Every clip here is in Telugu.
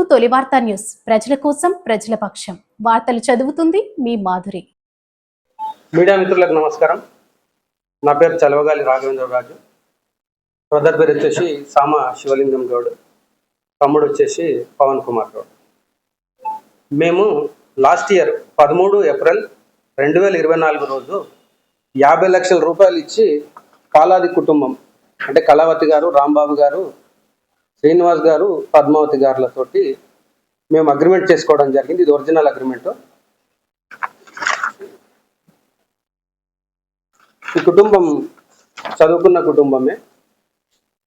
తొలి వార్తా న్యూస్. ప్రజల కోసం, ప్రజల పక్షం. వార్తలు చదువుతుంది మీ మాధురి. మీడియా మిత్రులకు నమస్కారం. నా పేరు చలవగాలి రాఘవేంద్రరాజు. బ్రదర్ పేరు వచ్చేసి సామ శివలింగం గౌడ్, తమ్ముడు వచ్చేసి పవన్ కుమార్ గౌడ్. మేము లాస్ట్ ఇయర్ 13 ఏప్రిల్ 2024 రోజు 50 లక్షల రూపాయలు ఇచ్చి పాలాది కుటుంబం అంటే కళావతి గారు, రాంబాబు గారు, శ్రీనివాస్ గారు, పద్మావతి గారులతోటి మేము అగ్రిమెంట్ చేసుకోవడం జరిగింది. ఇది ఒరిజినల్ అగ్రిమెంట్. ఈ కుటుంబం చదువుకున్న కుటుంబమే.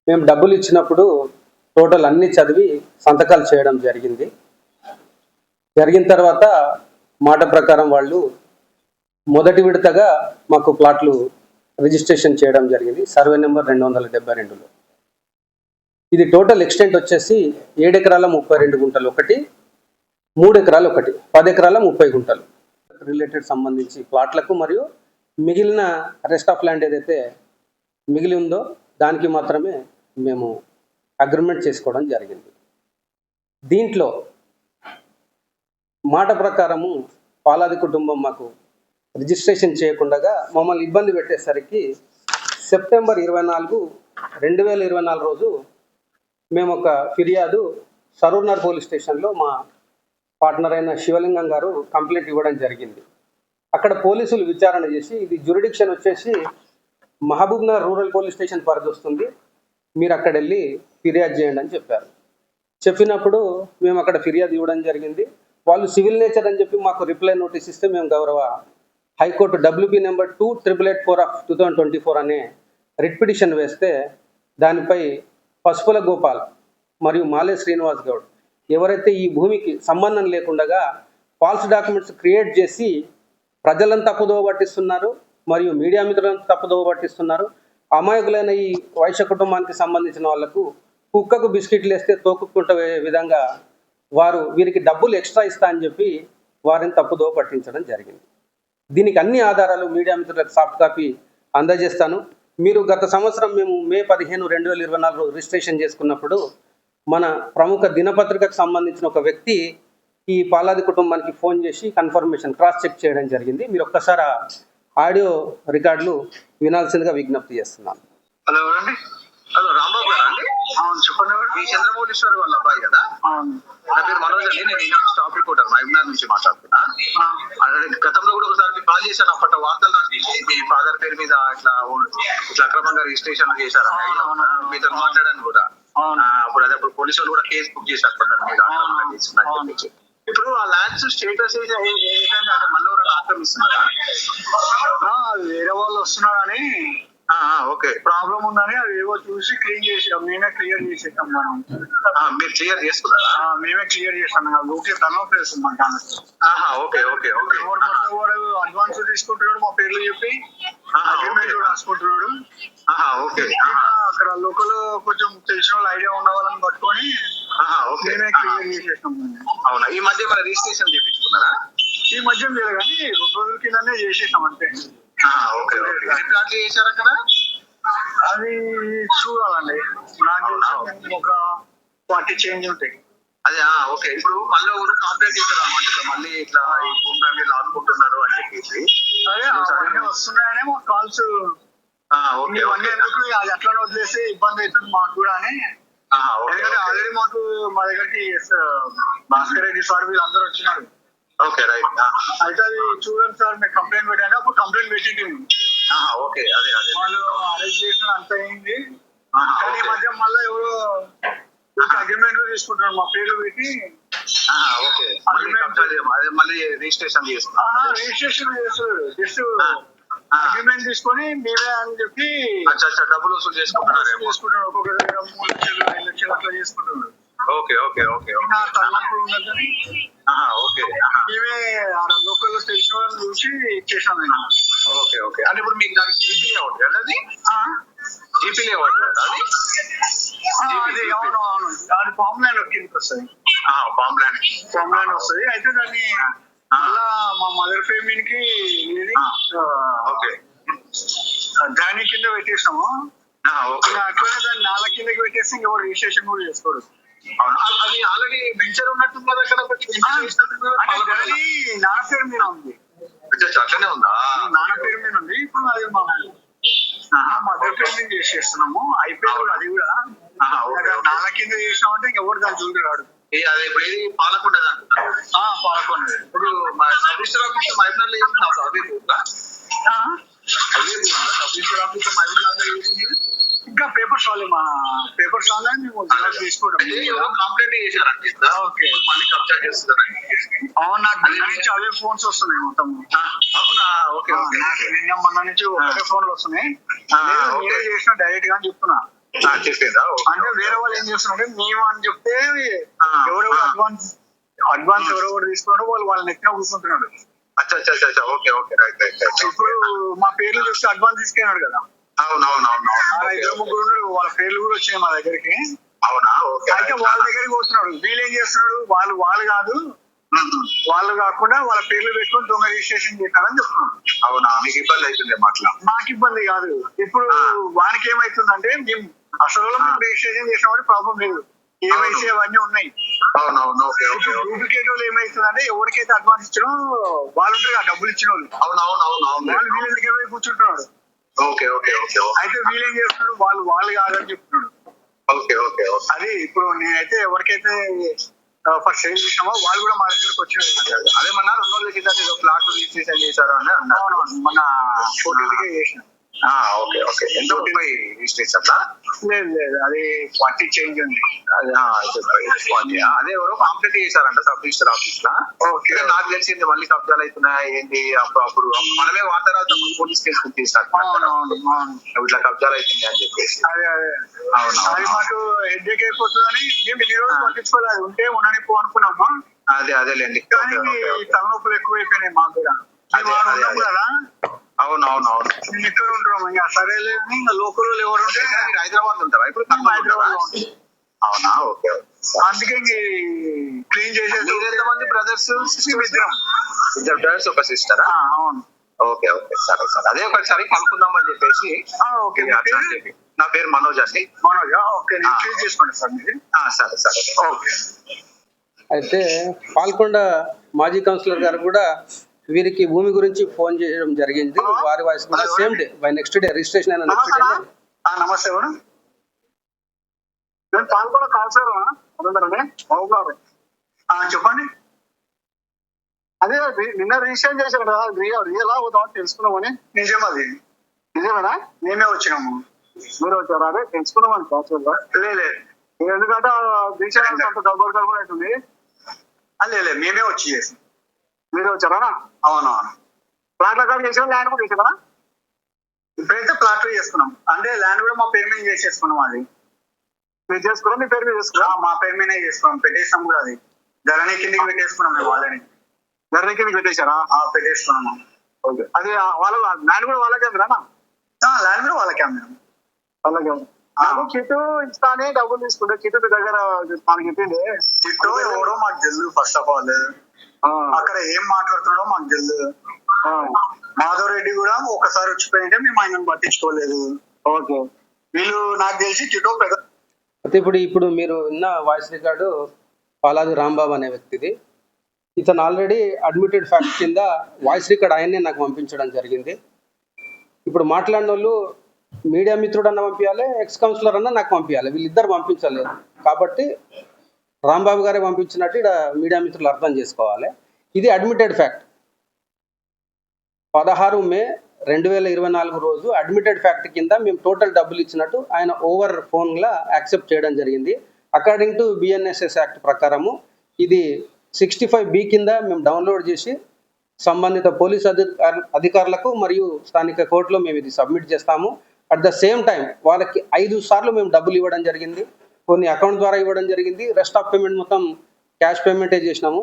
మేము డబ్బులు ఇచ్చినప్పుడు టోటల్ అన్ని చదివి సంతకాలు చేయడం జరిగింది. జరిగిన తర్వాత మాట ప్రకారం వాళ్ళు మొదటి విడతగా మాకు ప్లాట్లు రిజిస్ట్రేషన్ చేయడం జరిగింది. సర్వే నెంబర్ 272లో. ఇది టోటల్ ఎక్స్టెంట్ వచ్చేసి 7 ఎకరాల 32 గుంటలు ఒకటి, 3 ఎకరాలు ఒకటి, 10 ఎకరాల 30 గుంటలు రిలేటెడ్ సంబంధించి ప్లాట్లకు, మరియు మిగిలిన రెస్ట్ ఆఫ్ ల్యాండ్ ఏదైతే మిగిలి ఉందో దానికి మాత్రమే మేము అగ్రిమెంట్ చేసుకోవడం జరిగింది. దీంట్లో మాట ప్రకారము పాలాది కుటుంబం మాకు రిజిస్ట్రేషన్ చేయకుండా మమ్మల్ని ఇబ్బంది పెట్టేసరికి సెప్టెంబర్ 24, 2024 రోజు మేము ఒక ఫిర్యాదు సరూర్నగర్ పోలీస్ స్టేషన్లో మా పార్ట్నర్ అయిన శివలింగం గారు కంప్లైంట్ ఇవ్వడం జరిగింది. అక్కడ పోలీసులు విచారణ చేసి ఇది జ్యూరిడిక్షన్ వచ్చేసి Mahabubnagar rural police station పరిధి వస్తుంది, మీరు అక్కడ వెళ్ళి ఫిర్యాదు చేయండి అని చెప్పారు. చెప్పినప్పుడు మేము అక్కడ ఫిర్యాదు ఇవ్వడం జరిగింది. వాళ్ళు సివిల్ నేచర్ అని చెప్పి మాకు రిప్లై నోటీస్ ఇస్తే మేము గౌరవ హైకోర్టు WB నెంబర్ 2884/2024 అనే రిట్ పిటిషన్ వేస్తే దానిపై పసుపుల గోపాల్ మరియు మాలే శ్రీనివాస్ గౌడ్ ఎవరైతే ఈ భూమికి సంబంధం లేకుండా ఫాల్స్ డాక్యుమెంట్స్ క్రియేట్ చేసి ప్రజలను తప్పుదోవ పట్టిస్తున్నారు, మరియు మీడియా మిత్రులను తప్పుదోవ పట్టిస్తున్నారు. అమాయకులైన ఈ వైశ్య కుటుంబానికి సంబంధించిన వాళ్లకు కుక్కకు బిస్కెట్లు వేస్తే తోకుకుంటే విధంగా వారు వీరికి డబ్బులు ఎక్స్ట్రా ఇస్తా అని చెప్పి వారిని తప్పుదోవ పట్టించడం జరిగింది. దీనికి అన్ని ఆధారాలు మీడియా మిత్రులకు సాఫ్ట్ కాపీ అందజేస్తాను. మీరు గత సంవత్సరం మేము మే 15, 2024 రిజిస్ట్రేషన్ చేసుకున్నప్పుడు మన ప్రముఖ దినపత్రికకు సంబంధించిన ఒక వ్యక్తి ఈ పాలాది కుటుంబానికి ఫోన్ చేసి కన్ఫర్మేషన్ క్రాస్ చెక్ చేయడం జరిగింది. మీరు ఒక్కసారి ఆడియో రికార్డులు వినాల్సిందిగా విజ్ఞప్తి చేస్తున్నాను. హలో ఎవరండి? హలో రాంబాబు గారా అండి? అవును చెప్పండి. మీ చంద్రమౌళీశ్వరి వాళ్ళ అబ్బాయి కదా? నా పేరు మనోజ్ అండి. నేను ఈనాడు స్టాఫ్ రిపోర్టర్ మహబూబ్నగర్ నుంచి మాట్లాడుతున్నా. గతంలో కూడా ఒకసారి కాల్ చేశాను. అప్పటి వార్తలు మీ ఫాదర్ పేరు మీద ఇట్లా అక్రమంగా రిజిస్ట్రేషన్ చేశారు మీతో మాట్లాడాను కూడా. అప్పుడు పోలీసు వాళ్ళు కూడా కేసు బుక్ చేశారు మీద. ఇప్పుడు ఆ ల్యాండ్స్ స్టేటస్ ఏంటంటే అక్కడ మళ్ళీ ఆక్రమిస్తున్నారా? వేరే వాళ్ళు వస్తున్నారని ఓకే ప్రాబ్లం ఉందని అది ఏవో చూసి క్లీన్ చేసాం. మేమే క్లియర్ చేసేస్తాం. మనం మీరు క్లియర్ చేసుకున్నారా? మేమే క్లియర్ చేస్తాం. ఓకే టర్న్ చేస్తున్నాం. Okay okay okay. వాడు అడ్వాన్స్ తీసుకుంటున్నాడు, మా పేర్లు చెప్పి అగ్రిమెంట్ కూడా రాసుకుంటున్నాడు. ఓకే. అక్కడ లోకల్ కొంచెం తెలిసిన వాళ్ళు ఐడియా ఉన్న వాళ్ళని పట్టుకొని మేమే క్లియర్ చేసేస్తాం. అవునా? ఈ మధ్య మన రిజిస్ట్రేషన్ చేయించుకున్నారా? ఈ మధ్య లేదు కానీ 2 రోజుల కిందనే చేసేసాం అంతే. Okay okay. ఎన్ని ప్లాట్లు చేశారు అక్కడ? అది చూడాలండి. నాకు ఒక 40 చేంజ్ ఉంటాయి. అదే ఓకే. ఇప్పుడు మళ్ళీ ఊరు కాంప్లైంట్ చేశారు అనమాట, మళ్ళీ ఇట్లా ఈ భూములన్నీ లాక్కుంటున్నారు అని చెప్పేసి. అదే వస్తున్నాయనే మాకు కాల్స్. ఇవన్నీ ఎందుకు అది అట్లా వదిలేసి ఇబ్బంది అవుతుంది మాకు కూడా అని. ఎందుకంటే ఆల్రెడీ మాకు మా దగ్గరికి భాస్కర్ రెడ్డి సార్ వీళ్ళందరూ వచ్చినారు. Okay right. అయితే అది చూడండి సార్, మీరు కంప్లైంట్ పెట్టండి. అప్పుడు కంప్లైంట్ పెట్టింది. ఓకే. అదే అదే వాళ్ళు అరెస్ట్ చేసిన అంత అయింది. కానీ ఈ మధ్య మళ్ళీ ఎవరో అగ్రిమెంట్ తీసుకుంటున్నారు మా పేర్లు పెట్టి. ఓకే. మళ్ళీ రిజిస్ట్రేషన్ చేస్తున్నారు. రిజిస్ట్రేషన్ చేస్తారు. జస్ట్ అగ్రిమెంట్ తీసుకొని మీరే అని చెప్పి డబ్బులు వసూలు చేసుకుంటున్నారు. ఒక్కొక్క దగ్గర 3 లక్షలు 5 లక్షలు అట్లా చేసుకుంటున్నారు. Okay okay okay. తలనొప్పులు ఉన్నది కానీ ఓకే. మేమే లోకల్ తెలిసిన వాళ్ళని చూసి ఇచ్చేసాం. Okay okay. అంటే ఇప్పుడు మీకు దానికి జీపీ లేఅవుట్ కదా? అది జీపీ లేఅవుట్ కదా? అది అవును అవును. అది ఫామ్ ల్యాండ్ కిందకి వస్తుంది. ఫామ్ ల్యాండ్ వస్తుంది. అయితే దాన్ని మళ్ళా మా మదర్ పేమెంట్ కి ఓకే దాని కింద పెట్టేసాము. అట్లనే దాన్ని 4 కిందకి పెట్టేసి ఇంకా రిజిస్ట్రేషన్ కూడా చేసుకోరు. అవునా? అది ఆల్రెడీ వెంచర్ ఉన్నట్టుంది కదా అక్కడ ఒకటి venture చేసినట్టుంది కదా? అంటే గది నాన్న పేరు మీద ఉంది. Venture అట్లనే ఉందా? నాన్న పేరు మీద ఉంది. ఇప్పుడు అది మా మదర్ పేరు మీద చేసేస్తున్నాము. అయిపోయింది కూడా అది కూడా. ఆహా, ఓకే, ఓకే. నాన్న కింద చేసినామంటే ఇంకెవరు దాని చూడు రాడు. అదే ఇప్పుడు ఇది పాలకొండ అంటున్నారు. పాలకొండ. ఇప్పుడు మా సబ్ రిజిస్టర్ ఆఫీస్ మైబుల్ లో చేస్తున్నారు అదే బూత్లా? అదే బూత్లా సబ్ రిజిస్టర్ ఆఫీస్ మైబుల్ లో చేసింది? ఇంకా పేపర్స్ వాళ్ళే మా పేపర్స్ వాళ్ళే మేము జిరాక్స్ తీసుకోవడం. అంటే ఎవరో కంప్లైంట్ చేశారండి. ఓకే. మళ్ళీ కబ్జా చేస్తున్నారని. అవును, నాకు నిన్న నుంచి అవే ఫోన్స్ వస్తున్నాయి మొత్తం. అవునా? Okay, okay. నాకు నిన్న మొన్న నుంచి ఒకటే ఫోన్లు వస్తున్నాయి. లేదు, ఓకే. నేనే చేసిన డైరెక్ట్ గా అని చెప్తున్నా. చెప్పిందా? అంటే వేరే వాళ్ళు ఏం చేస్తున్నారంటే మేము అని చెప్తే ఎవరెవరు అడ్వాన్స్ ఎవరెవరు తీసుకున్నారో వాళ్ళు నెక్కిన కూర్చుంటున్నాడు. అచ్చా అచ్చా అచ్చా, okay okay, right right right. ఇప్పుడు మా పేర్లు చూస్తే అడ్వాన్స్ తీసుకున్నాడు కదా. అవునవునవును. ఇద్దరు ముగ్గురు ఉన్నారు, వాళ్ళ పేర్లు కూడా వచ్చాయి మా దగ్గరికి. అవునా? ఓకే. అయితే వాళ్ళ దగ్గరికి పోతున్నాడు. వీళ్ళు ఏం చేస్తున్నాడు, వాళ్ళు కాదు, వాళ్ళు కాకుండా వాళ్ళ పేర్లు పెట్టుకొని దొంగ రిజిస్ట్రేషన్ చేశారని చెప్తున్నాడు. అవునా? మీకు ఇబ్బంది అవుతుంది మాట్లా? మాకు ఇబ్బంది కాదు. ఇప్పుడు వానికి ఏమైతుందంటే మేము అసలు మేము రిజిస్ట్రేషన్ చేసినప్పుడు ప్రాబ్లం లేదు, కేవైసీ అవన్నీ ఉన్నాయి. అవునవును. Okay okay. డూప్లికేట్ వాళ్ళు ఏమైతుందంటే ఎవరికైతే అడ్వాన్స్ ఇచ్చినో వాళ్ళు ఉంటారు కదా, డబ్బులు ఇచ్చిన వాళ్ళు, అవునవునవును. వాళ్ళు వీళ్ళ దగ్గర పోయి కూర్చుంటున్నాడు. Okay okay okay. అయితే వీళ్ళు ఏం చేస్తున్నాడు, వాళ్ళు కాదని చెప్తున్నాడు. Okay okay okay. అది ఇప్పుడు నేనైతే ఎవరికైతే ఫస్ట్ సేల్ చేసినామో వాళ్ళు కూడా మా దగ్గరకు వచ్చినారు. అదేమన్నా 2 రోజుల కింద ఏదో ప్లాట్ రిజిస్ట్రేషన్ చేశారు అని అన్నారు. అవునవును, మన 14కే చేసిన. Okay okay. ఎంత ఉంటాయి రిజిస్ట్రేషన్? లేదు లేదు, అది 40 చేంజ్ ఉంది. అదే ఎవరో కాంప్లైంట్ చేశారంట సబ్ రిజిస్టర్ ఆఫీస్ లా. ఓకే. నాకు తెలిసింది మళ్ళీ కబ్జాలు అవుతున్నాయి ఏంటి అప్పుడు మనమే వాతావరణం పోలీస్ కేసు బుక్ చేశారు ఇట్లా కబ్జాలు అవుతుంది అని చెప్పేసి. అదే అదే అవును, అది మాకు హెడ్ఏక్ అయిపోతుందని మేము ఇన్ని రోజులు పట్టించుకోలేదు. ఉంటే ఉండని పో అనుకున్నామా. అదేలేండి. కానీ తలనొప్పులు ఎక్కువైపోయినాయి మాకు కూడా. మేము ఆడ ఉన్నాం కదా. అవునవునవును. మేము ఎక్కడ ఉంటున్నాం, ఇంకా సరేలే అని ఇంకా లోకల్ ఎవరు ఉంటే మీరు హైదరాబాద్ ఉంటారా ఇప్పుడు? హైదరాబాద్ లో ఉంటాం. అవునా? ఓకే. అందుకే క్లీన్ చేసేది. ఎంతమంది బ్రదర్స్? ఇద్దరం. ఇద్దరు బ్రదర్స్, ఒక సిస్టరా? అవును. ఓకే ఓకే, సరే సరే. అదే ఒకసారి కనుక్కుందామని చెప్పేసి. ఓకే. నా పేరు మనోజ్ అండి. మనోజ్. ఓకే, నేను క్లీన్ చేసుకోండి సార్ మీరు. సరే సరే. ఓకే. అయితే పాల్కొండ మాజీ కౌన్సిలర్ గారు కూడా వీరికి భూమి గురించి ఫోన్ చేయడం జరిగింది. వారి వాయిస్ కూడా same day by next day registration అయిన నెక్స్ట్ డే. నమస్తే ఎవరు? నేను పాల్గొన కౌన్సిలర్ చెప్పండి. అదే నిన్న రిజిస్ట్రేషన్ చేశారు కదా, రియల్ అవుతామని తెలుసుకున్నామని. నిజం, అది నిజమేనా? మేమే వచ్చినాము. మీరు వచ్చారా? అదే తెలుసుకున్నామని కౌన్సిలర్. లేదు, ఎందుకంటే రిజిస్ట్రేషన్ అంత గడబడి అవుతుంది. లేదు, మేమే వచ్చి చేసి. మీరు వచ్చారా? అవునవును. ప్లాట్ల కార్డు చేసారా, ల్యాండ్ కూడా చేసారా? ఇప్పుడైతే ప్లాట్లు చేసుకున్నాం. అంటే ల్యాండ్ కూడా మా పేరు మీద చేసేసుకున్నాం. అది మీరు చేసుకున్నాం, మీ పేరు మీద చేసుకున్నాం. మా పేరు మీదే చేసుకున్నాం, పెట్టేసాం కూడా. అది ధరణి కిందకి పెట్టేసుకున్నాం. మేము వాళ్ళని ధరణి కిందకి పెట్టేశారా? పెట్టేసుకున్నాము. ఓకే. అది వాళ్ళ ల్యాండ్ కూడా వాళ్ళకే అమ్మిరా? ల్యాండ్ కూడా వాళ్ళకే అమ్మినాం. వాళ్ళకే. కిట్టు ఇస్తానే డబ్బులు తీసుకుంటే కిట్టు దగ్గర మనకి చెప్పింది. కిట్టు ఎవడో మాకు తెలుసు. ఫస్ట్ ఆఫ్ ఆల్ అక్కడ ఏం మాట్లాడుతున్నాడో మాకు తెలుసు. మాధవ్ రెడ్డి కూడా ఒకసారి వచ్చిపోయింటే మేము ఆయనను పట్టించుకోలేదు. ఓకే. వీళ్ళు నాకు తెలిసి కిటో పెద్ద. అయితే ఇప్పుడు మీరు విన్న వాయిస్ రికార్డు పాలాది రాంబాబు అనే వ్యక్తిది. ఇతను ఆల్రెడీ అడ్మిటెడ్ ఫ్యాక్ట్ కింద వాయిస్ రికార్డ్ ఆయన్నే నాకు పంపించడం జరిగింది. ఇప్పుడు మాట్లాడిన వాళ్ళు మీడియా మిత్రుడు అన్న పంపించాలి, ఎక్స్ కౌన్సిలర్ అన్న నాకు పంపించాలి. వీళ్ళిద్దరు పంపించలేదు కాబట్టి రాంబాబు గారే పంపించినట్టు ఇక్కడ మీడియా మిత్రులు అర్థం చేసుకోవాలి. ఇది అడ్మిటెడ్ ఫ్యాక్ట్. 16 మే 2024 రోజు అడ్మిటెడ్ ఫ్యాక్ట్ కింద మేము టోటల్ డబ్బులు ఇచ్చినట్టు ఆయన ఓవర్ ఫోన్లా యాక్సెప్ట్ చేయడం జరిగింది. అకార్డింగ్ టు బిఎన్ఎస్ఎస్ యాక్ట్ ప్రకారము ఇది 65B కింద మేము డౌన్లోడ్ చేసి సంబంధిత పోలీస్ అధికారులకు మరియు స్థానిక కోర్టులో మేము ఇది సబ్మిట్ చేస్తాము. అట్ ద సేమ్ టైం వాళ్ళకి 5 సార్లు మేము డబ్బులు ఇవ్వడం జరిగింది. కొన్ని అకౌంట్ ద్వారా ఇవ్వడం జరిగింది. రెస్ట్ ఆఫ్ పేమెంట్ మొత్తం క్యాష్ పేమెంటే చేసినాము.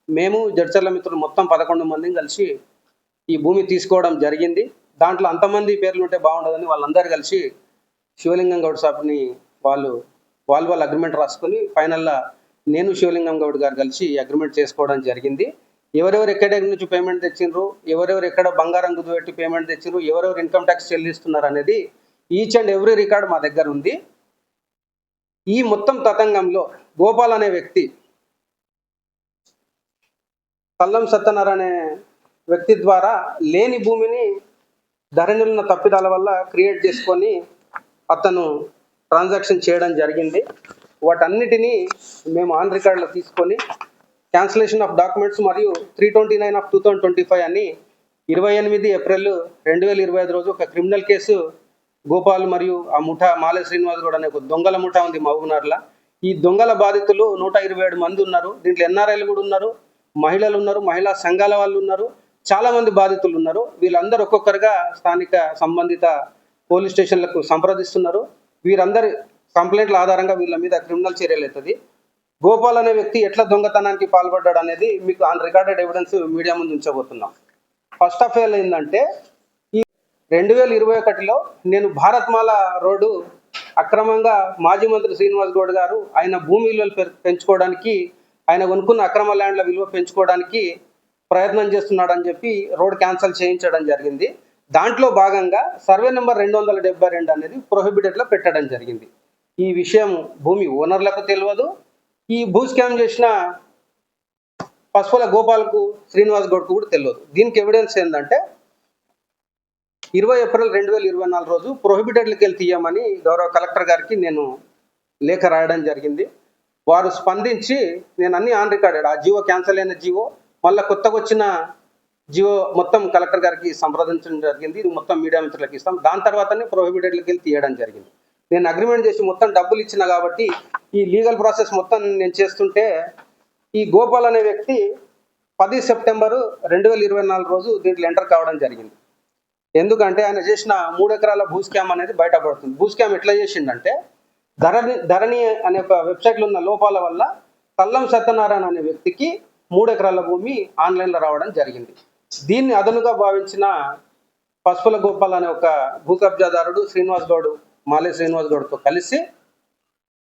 మేము జడ్చర్ల మిత్రులు మొత్తం 11 మందిని కలిసి ఈ భూమి తీసుకోవడం జరిగింది. దాంట్లో అంతమంది పేర్లు ఉంటే బాగుండదని వాళ్ళందరూ కలిసి శివలింగం గౌడ్ సాబ్ని వాళ్ళు అగ్రిమెంట్ రాసుకొని ఫైనల్గా నేను శివలింగం గౌడ్ గారు కలిసి అగ్రిమెంట్ చేసుకోవడం జరిగింది. ఎవరెవరు ఎక్కడ నుంచి పేమెంట్ తెచ్చిండ్రు, ఎవరెవరు ఎక్కడ బంగారం కుదుపెట్టి పేమెంట్ తెచ్చిండ్రు, ఎవరెవరు ఇన్కమ్ ట్యాక్స్ చెల్లిస్తున్నారు అనేది ఈచ్ అండ్ ఎవ్రీ రికార్డ్ మా దగ్గర ఉంది. ఈ మొత్తం తతంగంలో గోపాల్ అనే వ్యక్తి, పల్లం సత్యనారాయణ అనే వ్యక్తి ద్వారా లేని భూమిని ధరణిలో ఉన్న తప్పిదాల వల్ల క్రియేట్ చేసుకొని అతను ట్రాన్సాక్షన్ చేయడం జరిగింది. వాటన్నిటినీ మేము ఆన్ రికార్డులో తీసుకొని క్యాన్సిలేషన్ ఆఫ్ డాక్యుమెంట్స్ మరియు 329/2025 అని 28 ఏప్రిల్ 2025 రోజు ఒక క్రిమినల్ కేసు గోపాల్ మరియు ఆ ముఠా మాలే శ్రీనివాస్ గౌడ్ అనే ఒక దొంగల ముఠా ఉంది మహబూబ్నగర్లో. ఈ దొంగల బాధితులు 127 మంది ఉన్నారు. దీంట్లో ఎన్ఆర్ఐలు కూడా ఉన్నారు, మహిళలు ఉన్నారు, మహిళా సంఘాల వాళ్ళు ఉన్నారు, చాలా మంది బాధితులు ఉన్నారు. వీళ్ళందరూ ఒక్కొక్కరుగా స్థానిక సంబంధిత పోలీస్ స్టేషన్లకు సంప్రదిస్తున్నారు. వీరందరి కంప్లైంట్ల ఆధారంగా వీళ్ళ మీద క్రిమినల్ చర్యలు అవుతుంది. గోపాల్ అనే వ్యక్తి ఎట్లా దొంగతనానికి పాల్పడ్డాడు అనేది మీకు ఆన్ రికార్డెడ్ ఎవిడెన్స్ మీడియా ముందు ఉంచబోతున్నాం. ఫస్ట్ ఆఫ్ ఆల్ ఏంటంటే, ఈ 2021లో నేను భారత్మాల రోడ్డు అక్రమంగా మాజీ మంత్రి శ్రీనివాస్ గౌడ్ గారు ఆయన భూమి విలువలు పెంచుకోవడానికి, ఆయన కొనుక్కున్న అక్రమ ల్యాండ్ల విలువ పెంచుకోవడానికి ప్రయత్నం చేస్తున్నాడని చెప్పి రోడ్ క్యాన్సిల్ చేయించడం జరిగింది. దాంట్లో భాగంగా సర్వే నెంబర్ 272 అనేది ప్రొహిబిటెడ్లో పెట్టడం జరిగింది. ఈ విషయం భూమి ఓనర్లకు తెలియదు. ఈ భూ స్కామ్ చేసిన పసుపుల గోపాల్కు శ్రీనివాస్ గౌడ్కు కూడా తెలియదు. దీనికి ఎవిడెన్స్ ఏంటంటే 20 ఏప్రిల్ 2024 రోజు ప్రొహిబిటెడ్లకి వెళ్ళి తీయమని గౌరవ కలెక్టర్ గారికి నేను లేఖ రాయడం జరిగింది. వారు స్పందించి నేను అన్ని ఆన్ రికార్డెడ్, ఆ జియో క్యాన్సిల్ అయిన జియో మళ్ళీ కొత్తగా వచ్చిన జియో మొత్తం కలెక్టర్ గారికి సంప్రదించడం జరిగింది. ఇది మొత్తం మీడియా మిత్రులకు ఇస్తాం. దాని తర్వాతనే ప్రొహిబిటెడ్లకి వెళ్ళి తీయడం జరిగింది. నేను అగ్రిమెంట్ చేసి మొత్తం డబ్బులు ఇచ్చిన కాబట్టి ఈ లీగల్ ప్రాసెస్ మొత్తం నేను చేస్తుంటే ఈ గోపాల్ అనే వ్యక్తి 10 సెప్టెంబర్ 2024 రోజు దీంట్లో ఎంటర్ కావడం జరిగింది. ఎందుకంటే ఆయన చేసిన 3 ఎకరాల భూ స్కామ్ అనేది బయటపడుతుంది. భూ స్కామ్ ఎట్లా చేసిండంటే, ధరణి అనే ఒక వెబ్సైట్లో ఉన్న లోపాల వల్ల పల్లం సత్యనారాయణ అనే వ్యక్తికి 3 ఎకరాల భూమి ఆన్లైన్లో రావడం జరిగింది. దీన్ని అదనుగా భావించిన పసుపుల గోపాల్ అనే ఒక భూ కబ్జాదారుడు శ్రీనివాస్ గౌడ్, మాలే శ్రీనివాస్ గౌడ్తో కలిసి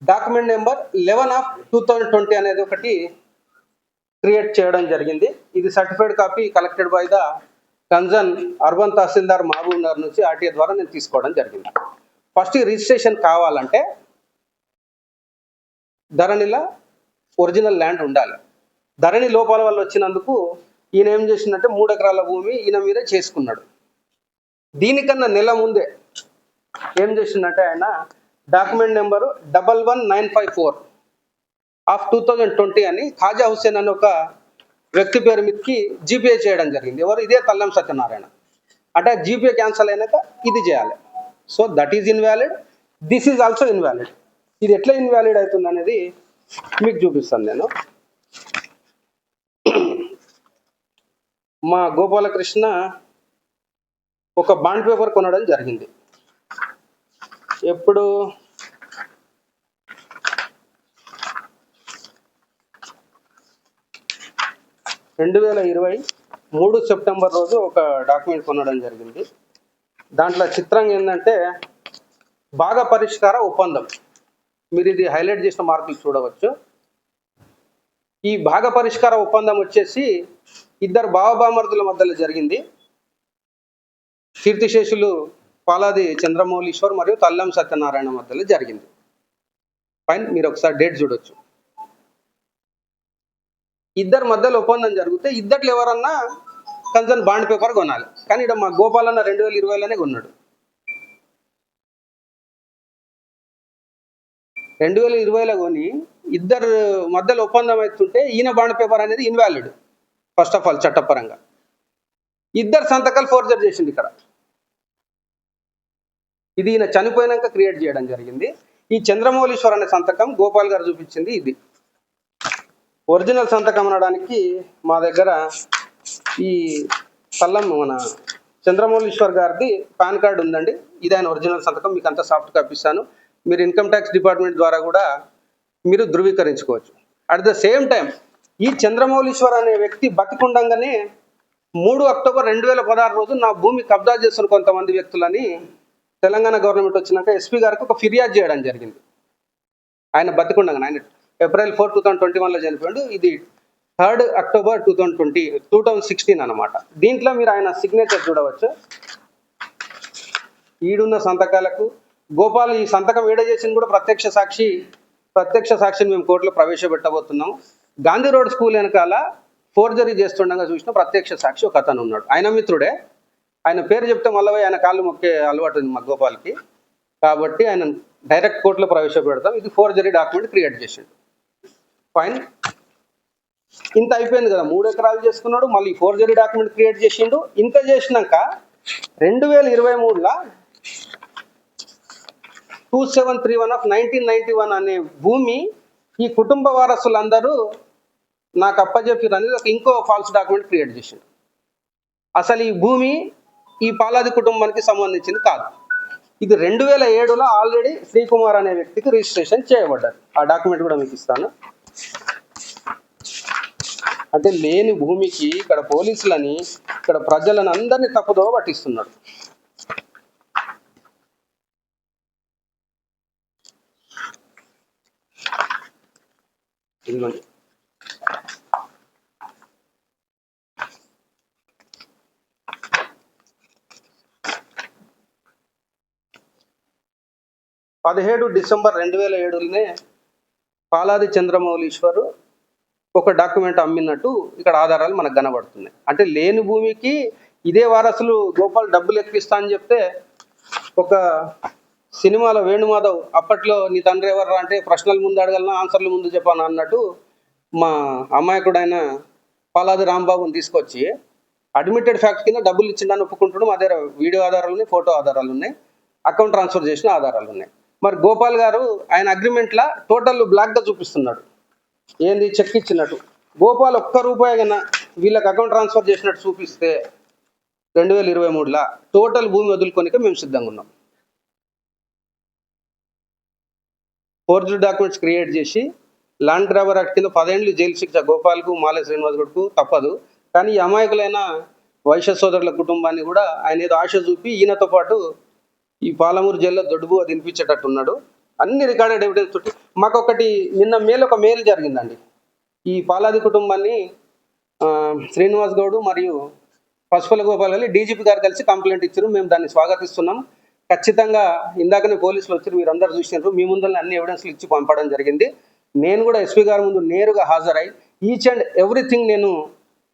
డాక్యుమెంట్ నెంబర్ 11/2020 అనేది ఒకటి క్రియేట్ చేయడం జరిగింది. ఇది certified copy collected by the concern urban tahsildar Mahabubnagar నుంచి ఆర్టీఏ ద్వారా నేను తీసుకోవడం జరిగింది. ఫస్ట్ ఈ రిజిస్ట్రేషన్ కావాలంటే ధరణిలో ఒరిజినల్ ల్యాండ్ ఉండాలి. ధరణి లోపాల వల్ల వచ్చినందుకు ఈయన ఏం చేసిందంటే 3 ఎకరాల భూమి ఈయన మీదే చేసుకున్నాడు. దీనికన్నా నెల ముందే ఏం చేసిందంటే ఆయన డాక్యుమెంట్ నెంబరు 11954/2020 అని ఖాజా హుస్సేన్ అనే ఒక వ్యక్తి పేరు మీదకి జీపీఏ చేయడం జరిగింది. ఎవరు? ఇదే తల్లం సత్యనారాయణ. అంటే జీపీఏ క్యాన్సల్ అయినాక ఇది చేయాలి. So that is invalid, this is also invalid. ఇది ఎట్లా ఇన్వాలిడ్ అవుతుంది అనేది మీకు చూపిస్తాను నేను. మా గోపాలకృష్ణ ఒక బాండ్ పేపర్ కొనడం జరిగింది. ఎప్పుడు? 2023 సెప్టెంబర్ రోజు ఒక డాక్యుమెంట్ కొనడం జరిగింది. దాంట్లో చిత్రంగా ఏంటంటే భాగ పరిష్కార ఒప్పందం. మీరు ఇది హైలైట్ చేసిన మార్కులు చూడవచ్చు. ఈ భాగ పరిష్కార ఒప్పందం వచ్చేసి ఇద్దరు బావబామర్దుల మధ్యలో జరిగింది. కీర్తిశేషులు పాలాది చంద్రమౌళీశ్వర్ మరియు తల్లం సత్యనారాయణ మధ్యలో జరిగింది. ఫైన్, మీరు ఒకసారి డేట్ చూడొచ్చు. ఇద్దరు మధ్యలో ఒప్పందం జరిగితే ఇద్దట్లో ఎవరన్నా కన్సర్న్ బాండ్ పేపర్ కొనాలి. కానీ ఇక్కడ మా గోపాలన్న 2020లోనే కొన్నాడు. 2020లో కొని ఇద్దరు మధ్యలో ఒప్పందం అవుతుంటే ఈయన బాండ్ పేపర్ అనేది ఇన్వాలిడ్. ఫస్ట్ ఆఫ్ ఆల్ చట్టపరంగా ఇద్దరు సంతకాలు ఫోర్జర్ చేసింది ఇక్కడ. ఇది ఈయన చనిపోయినాక క్రియేట్ చేయడం జరిగింది. ఈ చంద్రమౌళీశ్వర్ అనే సంతకం గోపాల్ గారు చూపించింది ఇది. ఒరిజినల్ సంతకం అనడానికి మా దగ్గర ఈ పల్లం మన చంద్రమౌళీశ్వర్ గారిది పాన్ కార్డు ఉందండి. ఇది ఆయన ఒరిజినల్ సంతకం. మీకు అంతా సాఫ్ట్ కాపీ ఇస్తాను. మీరు ఇన్కమ్ ట్యాక్స్ డిపార్ట్మెంట్ ద్వారా కూడా మీరు ధృవీకరించుకోవచ్చు. అట్ ద సేమ్ టైం ఈ చంద్రమౌళీశ్వర్ అనే వ్యక్తి బతికుండంగానే 3 అక్టోబర్ 2016 రోజు నా భూమి కబ్జా చేస్తున్న కొంతమంది వ్యక్తులని తెలంగాణ గవర్నమెంట్ వచ్చినాక ఎస్పీ గారికి ఒక ఫిర్యాదు చేయడం జరిగింది. ఆయన బతికుండగానే, ఆయన April 4, 2021లో చనిపోయాడు. ఇది 3 అక్టోబర్ 2016 అన్నమాట. దీంట్లో మీరు ఆయన సిగ్నేచర్ చూడవచ్చు. ఈడున్న సంతకాలకు గోపాల్ ఈ సంతకం ఏడ చేసింది కూడా ప్రత్యక్ష సాక్షి ప్రత్యక్ష సాక్షిని మేము కోర్టులో ప్రవేశపెట్టబోతున్నాము. గాంధీ రోడ్ స్కూల్ వెనకాల ఫోర్జరీ చేస్తుండగా చూసిన ప్రత్యక్ష సాక్షి ఒక అతను ఉన్నాడు. ఆయన మిత్రుడే. ఆయన పేరు చెప్తే మళ్ళీ ఆయన కాళ్ళు మొక్కే అలవాటు ఉంది మా గోపాల్కి. కాబట్టి ఆయన డైరెక్ట్ కోర్టులో ప్రవేశపెడతాం. ఇది ఫోర్జరీ డాక్యుమెంట్ క్రియేట్ చేసిండు. ఫైన్, ఇంత అయిపోయింది కదా. 3 ఎకరాలు చేసుకున్నాడు, మళ్ళీ ఫోర్జరీ డాక్యుమెంట్ క్రియేట్ చేసిండు. ఇంత చేసినాక 2023లో 2731 ఆఫ్ 1991 అనే భూమి ఈ కుటుంబ వారసులందరూ నాకు అప్పచెప్పారు అనేది ఒక ఇంకో ఫాల్స్ డాక్యుమెంట్ క్రియేట్ చేసిండు. అసలు ఈ భూమి ఈ పాలాది కుటుంబానికి సంబంధించింది కాదు. ఇది 2007లో ఆల్రెడీ శ్రీకుమార్ అనే వ్యక్తికి రిజిస్ట్రేషన్ చేయబడ్డది. ఆ డాక్యుమెంట్ కూడా మీకు ఇస్తాను. అంటే లేని భూమికి ఇక్కడ పోలీసులని, ఇక్కడ ప్రజలను అందరినీ తప్పుదోవ పట్టిస్తున్నాడు. ఇదిగోండి, డిసెంబర్ 2007లోనే పాలాది చంద్రమౌళీశ్వరు ఒక డాక్యుమెంట్ అమ్మినట్టు ఇక్కడ ఆధారాలు మనకు కనబడుతున్నాయి. అంటే లేని భూమికి ఇదే వారసులు గోపాల్ డబ్బులు ఎక్కిస్తా అని చెప్తే, ఒక సినిమాలో వేణుమాధవ్ అప్పట్లో నీ తండ్రి ఎవర్రా అంటే ప్రశ్నలు ముందు అడగలనా ఆన్సర్లు ముందు చెప్పాను అన్నట్టు మా అమాయకుడైన పాలాది రాంబాబుని తీసుకొచ్చి అడ్మిటెడ్ ఫ్యాక్ట్ కింద డబ్బులు ఇచ్చిందని ఒప్పుకుంటున్నాం. మా దగ్గర వీడియో ఆధారాలు ఉన్నాయి, ఫోటో ఆధారాలు ఉన్నాయి, అకౌంట్ ట్రాన్స్ఫర్ చేసిన ఆధారాలు ఉన్నాయి. మరి గోపాల్ గారు ఆయన అగ్రిమెంట్లా టోటల్ బ్లాక్గా చూపిస్తున్నాడు. ఏంది చెక్ ఇచ్చినట్టు. గోపాల్ ఒక్క రూపాయి కన్నా వీళ్ళకి అకౌంట్ ట్రాన్స్ఫర్ చేసినట్టు చూపిస్తే 2023లో టోటల్ భూమి వదులుకొనిక మేము సిద్ధంగా ఉన్నాం. ఫోర్జరీ డాక్యుమెంట్స్ క్రియేట్ చేసి ల్యాండ్ గ్రాబర్ యాక్ట్ కింద 10 ఏళ్ళు జైలు శిక్ష గోపాల్కు, మాలే శ్రీనివాస్ గౌడ్కు తప్పదు. కానీ ఈ అమాయకులైన వైశ్య సోదరుల కుటుంబాన్ని కూడా ఆయన ఏదో ఆశ చూపి ఈయనతో పాటు ఈ పాలమూరు జైల్లో దొడ్డుబు అది వినిపించేటట్టున్నాడు. అన్ని రికార్డెడ్ ఎవిడెన్స్ తోటి. మాకు ఒకటి నిన్న ఒక మేలు జరిగిందండి. ఈ పాలాది కుటుంబాన్ని శ్రీనివాస్ గౌడ్ మరియు పసుపల గోపాల్ గారు డీజీపీ గారు కలిసి కంప్లైంట్ ఇచ్చారు. మేము దాన్ని స్వాగతిస్తున్నాం. ఖచ్చితంగా ఇందాకనే పోలీసులు వచ్చారు, మీరు అందరు చూసినారు. మీ ముందు అన్ని ఎవిడెన్స్లు ఇచ్చి పంపడం జరిగింది. నేను కూడా ఎస్పీ గారి ముందు నేరుగా హాజరై ఈచ్ అండ్ ఎవ్రీథింగ్ నేను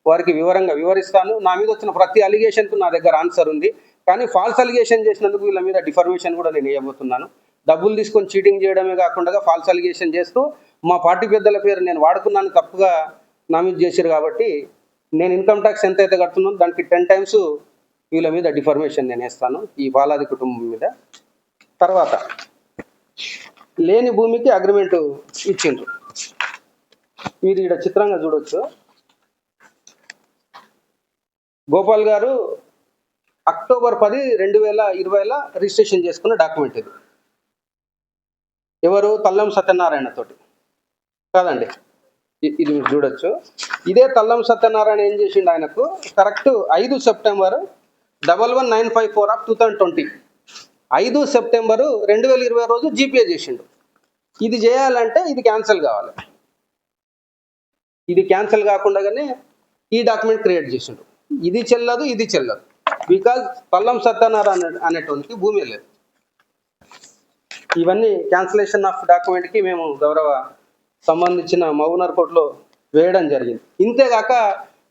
వారికి వివరంగా వివరిస్తాను. నా మీద వచ్చిన ప్రతి అలిగేషన్కు నా దగ్గర ఆన్సర్ ఉంది. కానీ ఫాల్స్ అలిగేషన్ చేసినందుకు వీళ్ళ మీద డిఫర్మేషన్ కూడా నేను వేయబోతున్నాను. డబ్బులు తీసుకొని చీటింగ్ చేయడమే కాకుండా ఫాల్స్ అలిగేషన్ చేస్తూ మా పార్టీ పెద్దల పేరు నేను వాడుకున్నాను తప్పుగా నా మీద చేశారు. కాబట్టి నేను ఇన్కమ్ ట్యాక్స్ ఎంత అయితే కడుతున్నాను దానికి 10 టైమ్స్ వీళ్ళ మీద డిఫర్మేషన్ నేను వేస్తాను, ఈ పాలాది కుటుంబం మీద. తర్వాత లేని భూమికి అగ్రిమెంట్ ఇచ్చిండ్రు. మీరు ఇక్కడ చిత్రంగా చూడొచ్చు. గోపాల్ గారు అక్టోబర్ 10, 2020లో రిజిస్ట్రేషన్ చేసుకున్న డాక్యుమెంట్ ఇది. ఎవరు? తల్లం సత్యనారాయణ తోటి కాదండి, ఇది మీరు చూడొచ్చు. ఇదే తల్లం సత్యనారాయణ ఏం చేసిండు, ఆయనకు కరెక్ట్ 5 సెప్టెంబర్ 11954 ఆఫ్ 2020 5 సెప్టెంబర్ 2020 రోజు జీపీఏ చేసిండు. ఇది చేయాలంటే ఇది క్యాన్సిల్ కావాలి. ఇది క్యాన్సిల్ కాకుండానే ఈ డాక్యుమెంట్ క్రియేట్ చేసిండు. ఇది చెల్లదు, ఇది చెల్లదు. బికాజ్ పల్లం సత్యనారాయణ అనేటువంటి భూమి లేదు. ఇవన్నీ క్యాన్సిలేషన్ ఆఫ్ డాక్యుమెంట్కి మేము గౌరవ సంబంధించిన మహబూబ్నగర్ కోర్టులో వేయడం జరిగింది. ఇంతేగాక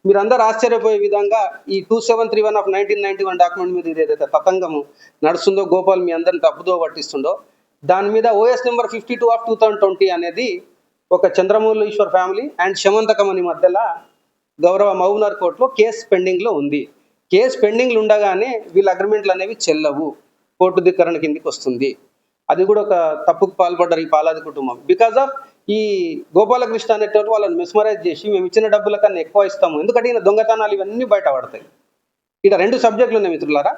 మీరందరూ ఆశ్చర్యపోయే విధంగా ఈ 2731 ఆఫ్ 1991 డాక్యుమెంట్ మీద ఏదైతే తతంగము నడుస్తుందో, గోపాల్ మీ అందరిని తప్పుదో పట్టిస్తుండో, దాని మీద ఓఎస్ నెంబర్ 52 ఆఫ్ 2020 అనేది ఒక చంద్రమౌళీశ్వర్ ఫ్యామిలీ అండ్ శమంతకమణి మధ్యలో గౌరవ మహబూబ్నగర్ కోర్టులో కేసు పెండింగ్లో ఉంది. కేసు పెండింగ్లు ఉండగానే వీళ్ళ అగ్రిమెంట్లు అనేవి చెల్లవు, కోర్టు ధిక్కరణ కిందికి వస్తుంది. అది కూడా ఒక తప్పుకు పాల్పడ్డారు ఈ పాలాది కుటుంబం. బికాజ్ ఆఫ్ ఈ గోపాలకృష్ణ అనేటువంటి వాళ్ళని మెస్మరైజ్ చేసి మేము ఇచ్చిన డబ్బుల కన్నా ఎక్కువ ఇస్తాము, ఎందుకంటే ఈయన దొంగతనాలు ఇవన్నీ బయట పడతాయి. ఇక్కడ 2 సబ్జెక్టులు ఉన్నాయి మిత్రులారా.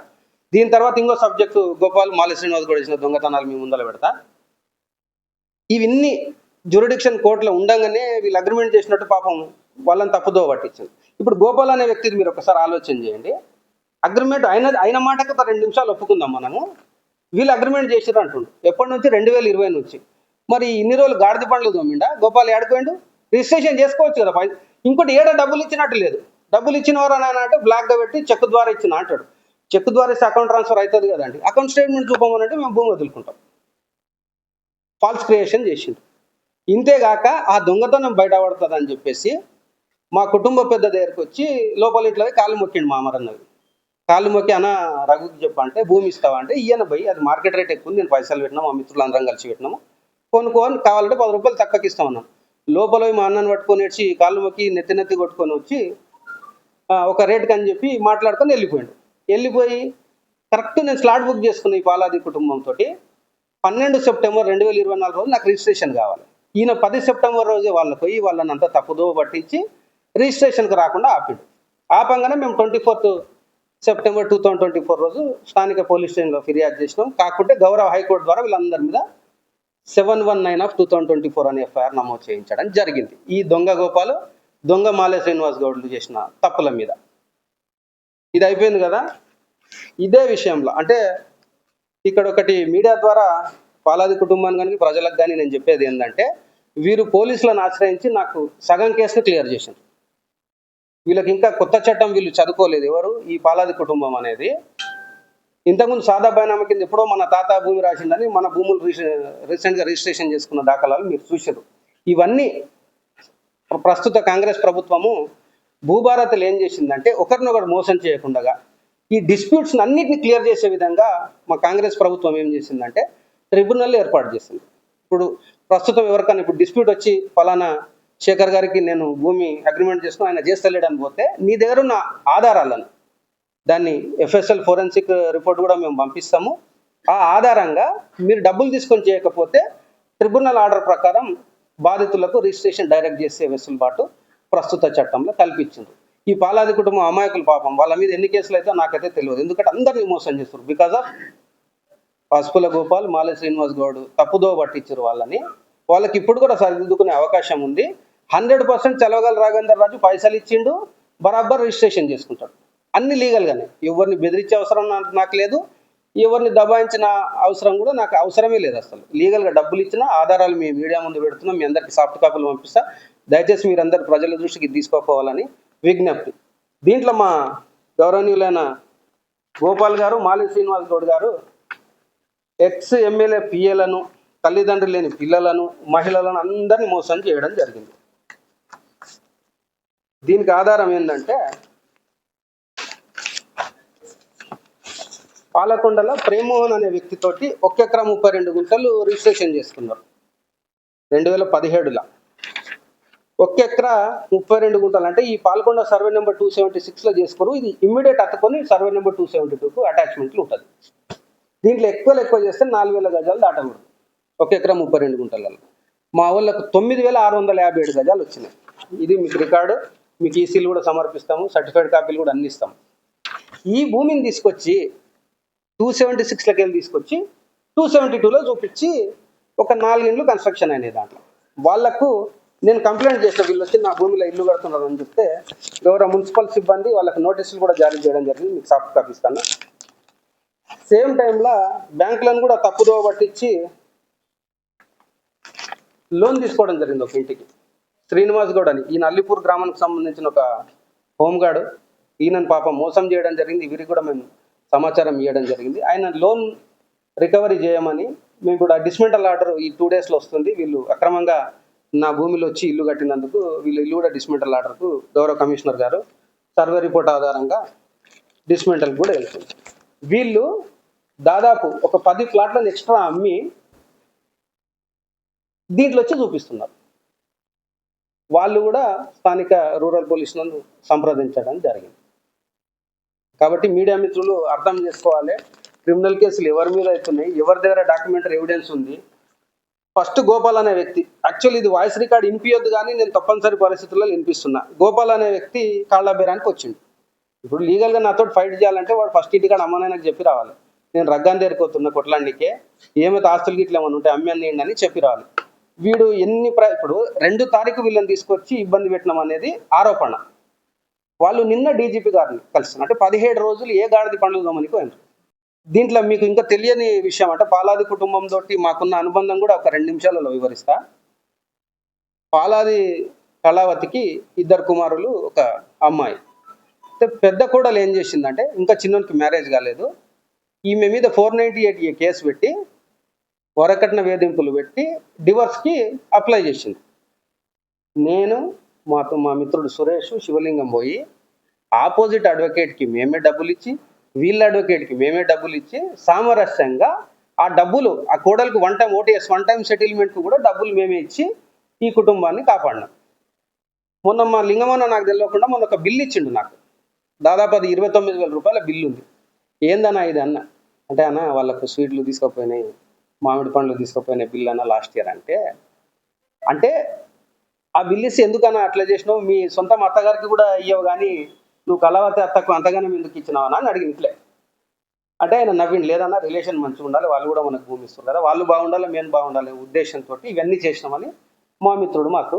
దీని తర్వాత ఇంకో సబ్జెక్టు గోపాల్ మాలి శ్రీనివాస్ కూడా ఇచ్చిన దొంగతనాలు మీ ముందర పెడతా. ఇవన్నీ జ్యూరిడిక్షన్ కోర్టులో ఉండగానే వీళ్ళు అగ్రిమెంట్ చేసినట్టు పాపం వాళ్ళని తప్పుదో పట్టించింది. ఇప్పుడు గోపాల్ అనే వ్యక్తిది మీరు ఒకసారి ఆలోచన చేయండి. అగ్రిమెంట్ అయిన మాటకి 2 నిమిషాలు ఒప్పుకుందాం మనము. వీళ్ళు అగ్రిమెంట్ చేసిర్రు అంటుండు. ఎప్పటి నుంచి? 2020 నుంచి. మరి ఇన్ని రోజులు గాడిద పండ్లు దొమ్మిండా గోపాల్? ఏడుకోండు, రిజిస్ట్రేషన్ చేసుకోవచ్చు కదా. ఇంకోటి ఏడా డబ్బులు ఇచ్చినట్టు లేదు. డబ్బులు ఇచ్చిన వారు అని అంటే బ్లాక్గా పెట్టి చెక్ ద్వారా ఇచ్చిన అంటాడు. చెక్ ద్వారా ఇస్తే అకౌంట్ ట్రాన్స్ఫర్ అవుతుంది కదండి. అకౌంట్ స్టేట్మెంట్ చూపమనంటే మేము భూమి వదులుకుంటాం. ఫాల్స్ క్రియేషన్ చేసిండు. ఇంతేగాక ఆ దొంగతనం బయటపడుతుందని చెప్పేసి మా కుటుంబ పెద్ద దగ్గరికి వచ్చి లోపల ఇంట్లో కాళ్ళు మొక్కిండు మా అమరన్నవి. కాళ్ళు మొక్కి అన్న రఘుకి చెప్పంటే భూమి ఇస్తావా అంటే ఇయ్యన పోయి అది మార్కెట్ రేట్ ఎక్కువ, నేను పైసలు పెట్టినాము, మా మిత్రులు అందరం కలిసి పెట్టినాము, కొనుక్కోని కావాలంటే 10 రూపాయలు తక్కువకి ఇస్తామన్నాం. లోపల పోయి మా అన్నని పట్టుకొని వచ్చి కాళ్ళు మొక్కి నెత్తి కొట్టుకొని వచ్చి ఒక రేటుకి అని చెప్పి మాట్లాడుకొని వెళ్ళిపోయి కరెక్ట్ నేను స్లాట్ బుక్ చేసుకున్న ఈ పాలాది కుటుంబంతో 12 సెప్టెంబర్ 2024 రోజు నాకు రిజిస్ట్రేషన్ కావాలి. ఈయన 10 సెప్టెంబర్ రోజే వాళ్ళకి పోయి వాళ్ళని అంతా తప్పుదో పట్టించి రిజిస్ట్రేషన్కి రాకుండా ఆపంగానే మేము 24 సెప్టెంబర్ 2024 రోజు స్థానిక పోలీస్ స్టేషన్లో ఫిర్యాదు చేసినాం. కాకుంటే గౌరవ హైకోర్టు ద్వారా వీళ్ళందరి మీద 719/2024 అనే ఎఫ్ఐఆర్ నమోదు చేయించడం జరిగింది. ఈ దొంగ గోపాలు, దొంగ మాలే శ్రీనివాస్ గౌడ్లు చేసిన తప్పుల మీద. ఇది అయిపోయింది కదా. ఇదే విషయంలో అంటే ఇక్కడ ఒకటి మీడియా ద్వారా పాలాది కుటుంబానికి కానీ ప్రజలకు కానీ నేను చెప్పేది ఏంటంటే, వీరు పోలీసులను ఆశ్రయించి నాకు సగం కేసును క్లియర్ చేశారు. వీళ్ళకి ఇంకా కొత్త చట్టం వీళ్ళు చదువుకోలేదు. ఎవరు ఈ పాలాది కుటుంబం అనేది. ఇంతకుముందు సాదా బైనామా కింద ఎప్పుడో మన తాత భూమి రాసిందని మన భూములు రీసెంట్గా రిజిస్ట్రేషన్ చేసుకున్న దాఖలాలు మీరు చూశారు. ఇవన్నీ ప్రస్తుత కాంగ్రెస్ ప్రభుత్వము భూభారతలు ఏం చేసిందంటే ఒకరినొకరు మోసం చేయకుండా ఈ డిస్ప్యూట్స్ అన్నిటిని క్లియర్ చేసే విధంగా మా కాంగ్రెస్ ప్రభుత్వం ఏం చేసిందంటే ట్రిబ్యునల్ ఏర్పాటు చేసింది. ఇప్పుడు ప్రస్తుతం ఎవరికైనా ఇప్పుడు డిస్ప్యూట్ వచ్చి ఫలానా శేఖర్ గారికి నేను భూమి అగ్రిమెంట్ చేసుకుని ఆయన చేస్తలేడని పోతే నీ దగ్గర ఉన్న ఆధారాలను దాన్ని FSL ఫోరెన్సిక్ రిపోర్ట్ కూడా మేము పంపిస్తాము. ఆ ఆధారంగా మీరు డబ్బులు తీసుకొని చేయకపోతే ట్రిబ్యునల్ ఆర్డర్ ప్రకారం బాధితులకు రిజిస్ట్రేషన్ డైరెక్ట్ చేసే వెసులుబాటు ప్రస్తుత చట్టంలో కల్పించింది. ఈ పాలాది కుటుంబం అమాయకులు పాపం, వాళ్ళ మీద ఎన్ని కేసులు అయితే నాకైతే తెలియదు. ఎందుకంటే అందరినీ మోసం చేస్తారు. బికాజ్ ఆఫ్ పసుపుల గోపాల్, మాలే శ్రీనివాస్ గౌడ్ తప్పుదో పట్టించారు వాళ్ళకి ఇప్పుడు కూడా సరిదిద్దుకునే అవకాశం ఉంది. 100% చలవగల రాఘవేంద్ర రాజు పైసలు ఇచ్చిండు, బరాబర్ రిజిస్ట్రేషన్ చేసుకుంటాడు. అన్ని లీగల్గానే. ఎవరిని బెదిరించే అవసరం నాకు లేదు, ఎవరిని దబాయించిన అవసరం కూడా నాకు అవసరమే లేదు. అసలు లీగల్గా డబ్బులు ఇచ్చిన ఆధారాలు మీ మీడియా ముందు పెడుతున్నాం. మీ అందరికీ సాఫ్ట్ కాపీలు పంపిస్తా. దయచేసి మీరందరూ ప్రజల దృష్టికి తీసుకోపోవాలని విజ్ఞప్తి. దీంట్లో మా గౌరవనీయులైన గోపాల్ గారు, మాలే శ్రీనివాస్ గౌడ్ గారు ఎమ్మెల్యే పిఏలను, తల్లిదండ్రులు లేని పిల్లలను, మహిళలను అందరినీ మోసం చేయడం జరిగింది. దీనికి ఆధారం ఏంటంటే పాలకొండలో ప్రేమోహన్ అనే వ్యక్తితోటి 1 ఎకరా 32 గుంటలు రిజిస్ట్రేషన్ చేసుకున్నారు 2017లో. 1 ఎకరా 32 గుంటలు అంటే ఈ పాలకొండ సర్వే నెంబర్ 276లో చేసుకోరు. ఇది ఇమ్మీడియట్ అతుకొని సర్వే నెంబర్ 272కు అటాచ్మెంట్లు ఉంటుంది. దీంట్లో ఎక్కువ చేస్తే 4000 గజాలు దాటకూడదు 1 ఎకరా 32 గుంటలలో. మా వాళ్ళకు 9657 గజాలు వచ్చినాయి. ఇది మీకు రికార్డు, మీకు ఈసీలు కూడా సమర్పిస్తాము, సర్టిఫైడ్ కాపీలు కూడా అన్ని ఇస్తాము. ఈ భూమిని తీసుకొచ్చి 276లోకి వెళ్ళి తీసుకొచ్చి 272లో చూపించి ఒక 4 ఇండ్లు కన్స్ట్రక్షన్ అయినాయి. దాంట్లో వాళ్లకు నేను కంప్లైంట్ చేసిన, వీళ్ళు వచ్చి నా భూమిలో ఇల్లు కడుతున్నారు అని చెప్తే గౌరవ మున్సిపల్ సిబ్బంది వాళ్ళకి నోటీసులు కూడా జారీ చేయడం జరిగింది. మీకు సాఫ్ట్ కాపీ ఇస్తాను. సేమ్ టైంలో బ్యాంకులను కూడా తప్పుదో పట్టించి లోన్ తీసుకోవడం జరిగింది ఒక ఇంటికి. శ్రీనివాస్ గౌడ్ అని ఈయన అల్లిపూర్ గ్రామానికి సంబంధించిన ఒక హోంగార్డు. ఈయనను పాపం మోసం చేయడం జరిగింది. వీరికి కూడా మేము సమాచారం ఇవ్వడం జరిగింది. ఆయన లోన్ రికవరీ చేయమని మేము కూడా డిస్మెంటల్ ఆర్డర్ ఈ 2 డేస్లో వస్తుంది. వీళ్ళు అక్రమంగా నా భూమిలో వచ్చి ఇల్లు కట్టినందుకు వీళ్ళు ఇల్లు కూడా డిస్మెంటల్ ఆర్డర్కు గౌరవ కమిషనర్ గారు సర్వే రిపోర్ట్ ఆధారంగా డిస్మెంటల్ కూడా వెళ్తుంది. వీళ్ళు దాదాపు ఒక 10 ఫ్లాట్లను ఎక్స్ట్రా అమ్మి దీంట్లో వచ్చి చూపిస్తున్నారు. వాళ్ళు కూడా స్థానిక రూరల్ పోలీసులను సంప్రదించడం జరిగింది. కాబట్టి మీడియా మిత్రులు అర్థం చేసుకోవాలి, క్రిమినల్ కేసులు ఎవరి మీద అవుతున్నాయి, ఎవరి దగ్గర డాక్యుమెంటరీ ఎవిడెన్స్ ఉంది. ఫస్ట్ గోపాల్ అనే వ్యక్తి, యాక్చువల్లీ ఇది వాయిస్ రికార్డ్ వినిపించొద్దు కానీ నేను తప్పనిసరి పరిస్థితుల్లో వినిపిస్తున్నా. గోపాల్ అనే వ్యక్తి కాళ్ళబేరానికి వచ్చిండు. ఇప్పుడు లీగల్గా నాతో ఫైట్ చేయాలంటే వాడు ఫస్ట్ ఇంటికాడ అమ్మనాయనకు చెప్పి రావాలి, నేను రగ్గాన్ని దేరుకోతున్నా కొట్లాండికే, ఏమైతే ఆస్తులు గిట్ల ఏమైనా ఉంటే అమ్మాన్ని అని చెప్పి రావాలి. వీడు ఇప్పుడు 2 తారీఖు వీళ్ళని తీసుకొచ్చి ఇబ్బంది పెట్టడం అనేది ఆరోపణ. వాళ్ళు నిన్న డీజీపీ గారిని కలిసి అంటే 17 రోజులు ఏ గాడిది పండ్లు దోమనికి పోయినారు. దీంట్లో మీకు ఇంకా తెలియని విషయం అంటే పాలాది కుటుంబంతో మాకున్న అనుబంధం కూడా ఒక 2 నిమిషాలలో వివరిస్తా. పాలాది కళావతికి 2 కుమారులు, ఒక అమ్మాయి. అయితే పెద్ద కోడలు ఏం చేసిందంటే, ఇంకా చిన్నోనికి మ్యారేజ్ కాలేదు, ఈమె మీద 498A కేసు పెట్టి వరకట్న వేధింపులు పెట్టి డివర్స్కి అప్లై చేసింది. నేను మా మిత్రుడు సురేష్ శివలింగం పోయి ఆపోజిట్ అడ్వకేట్కి మేమే డబ్బులు ఇచ్చి, వీళ్ళ అడ్వకేట్కి మేమే డబ్బులు ఇచ్చి సామరస్యంగా ఆ డబ్బులు, ఆ కోడలకు వన్ టైం సెటిల్మెంట్కి కూడా డబ్బులు మేమే ఇచ్చి ఈ కుటుంబాన్ని కాపాడినాం. మొన్న మా లింగమన్న నాకు తెలియకుండా మొన్న ఒక బిల్లు ఇచ్చిండు నాకు, దాదాపు అది 29,000 రూపాయల బిల్లు ఉంది. ఏందన్నా ఇది అన్న అంటే, అన్న వాళ్ళకు స్వీట్లు తీసుకుపోయినాయి, మామిడి పండ్లు తీసుకుపోయినాయి బిల్లు అన్న లాస్ట్ ఇయర్ అంటే ఆ బిల్లు ఇస్తే ఎందుకన్నా అట్లా చేసినావు, మీ సొంత అత్తగారికి కూడా ఇయ్యవు కానీ నువ్వు కలవతే అత్తకు అంతగానే ఎందుకు ఇచ్చినావా అని అడిగింది. ఇట్లే అంటే ఆయన నవ్విండి, లేదన్నా రిలేషన్ మంచిగా ఉండాలి, వాళ్ళు కూడా మనకు భూమి ఇస్తారు కదా, వాళ్ళు బాగుండాలి మేము బాగుండాలి ఉద్దేశంతో ఇవన్నీ చేసినామని మా మిత్రుడు మాకు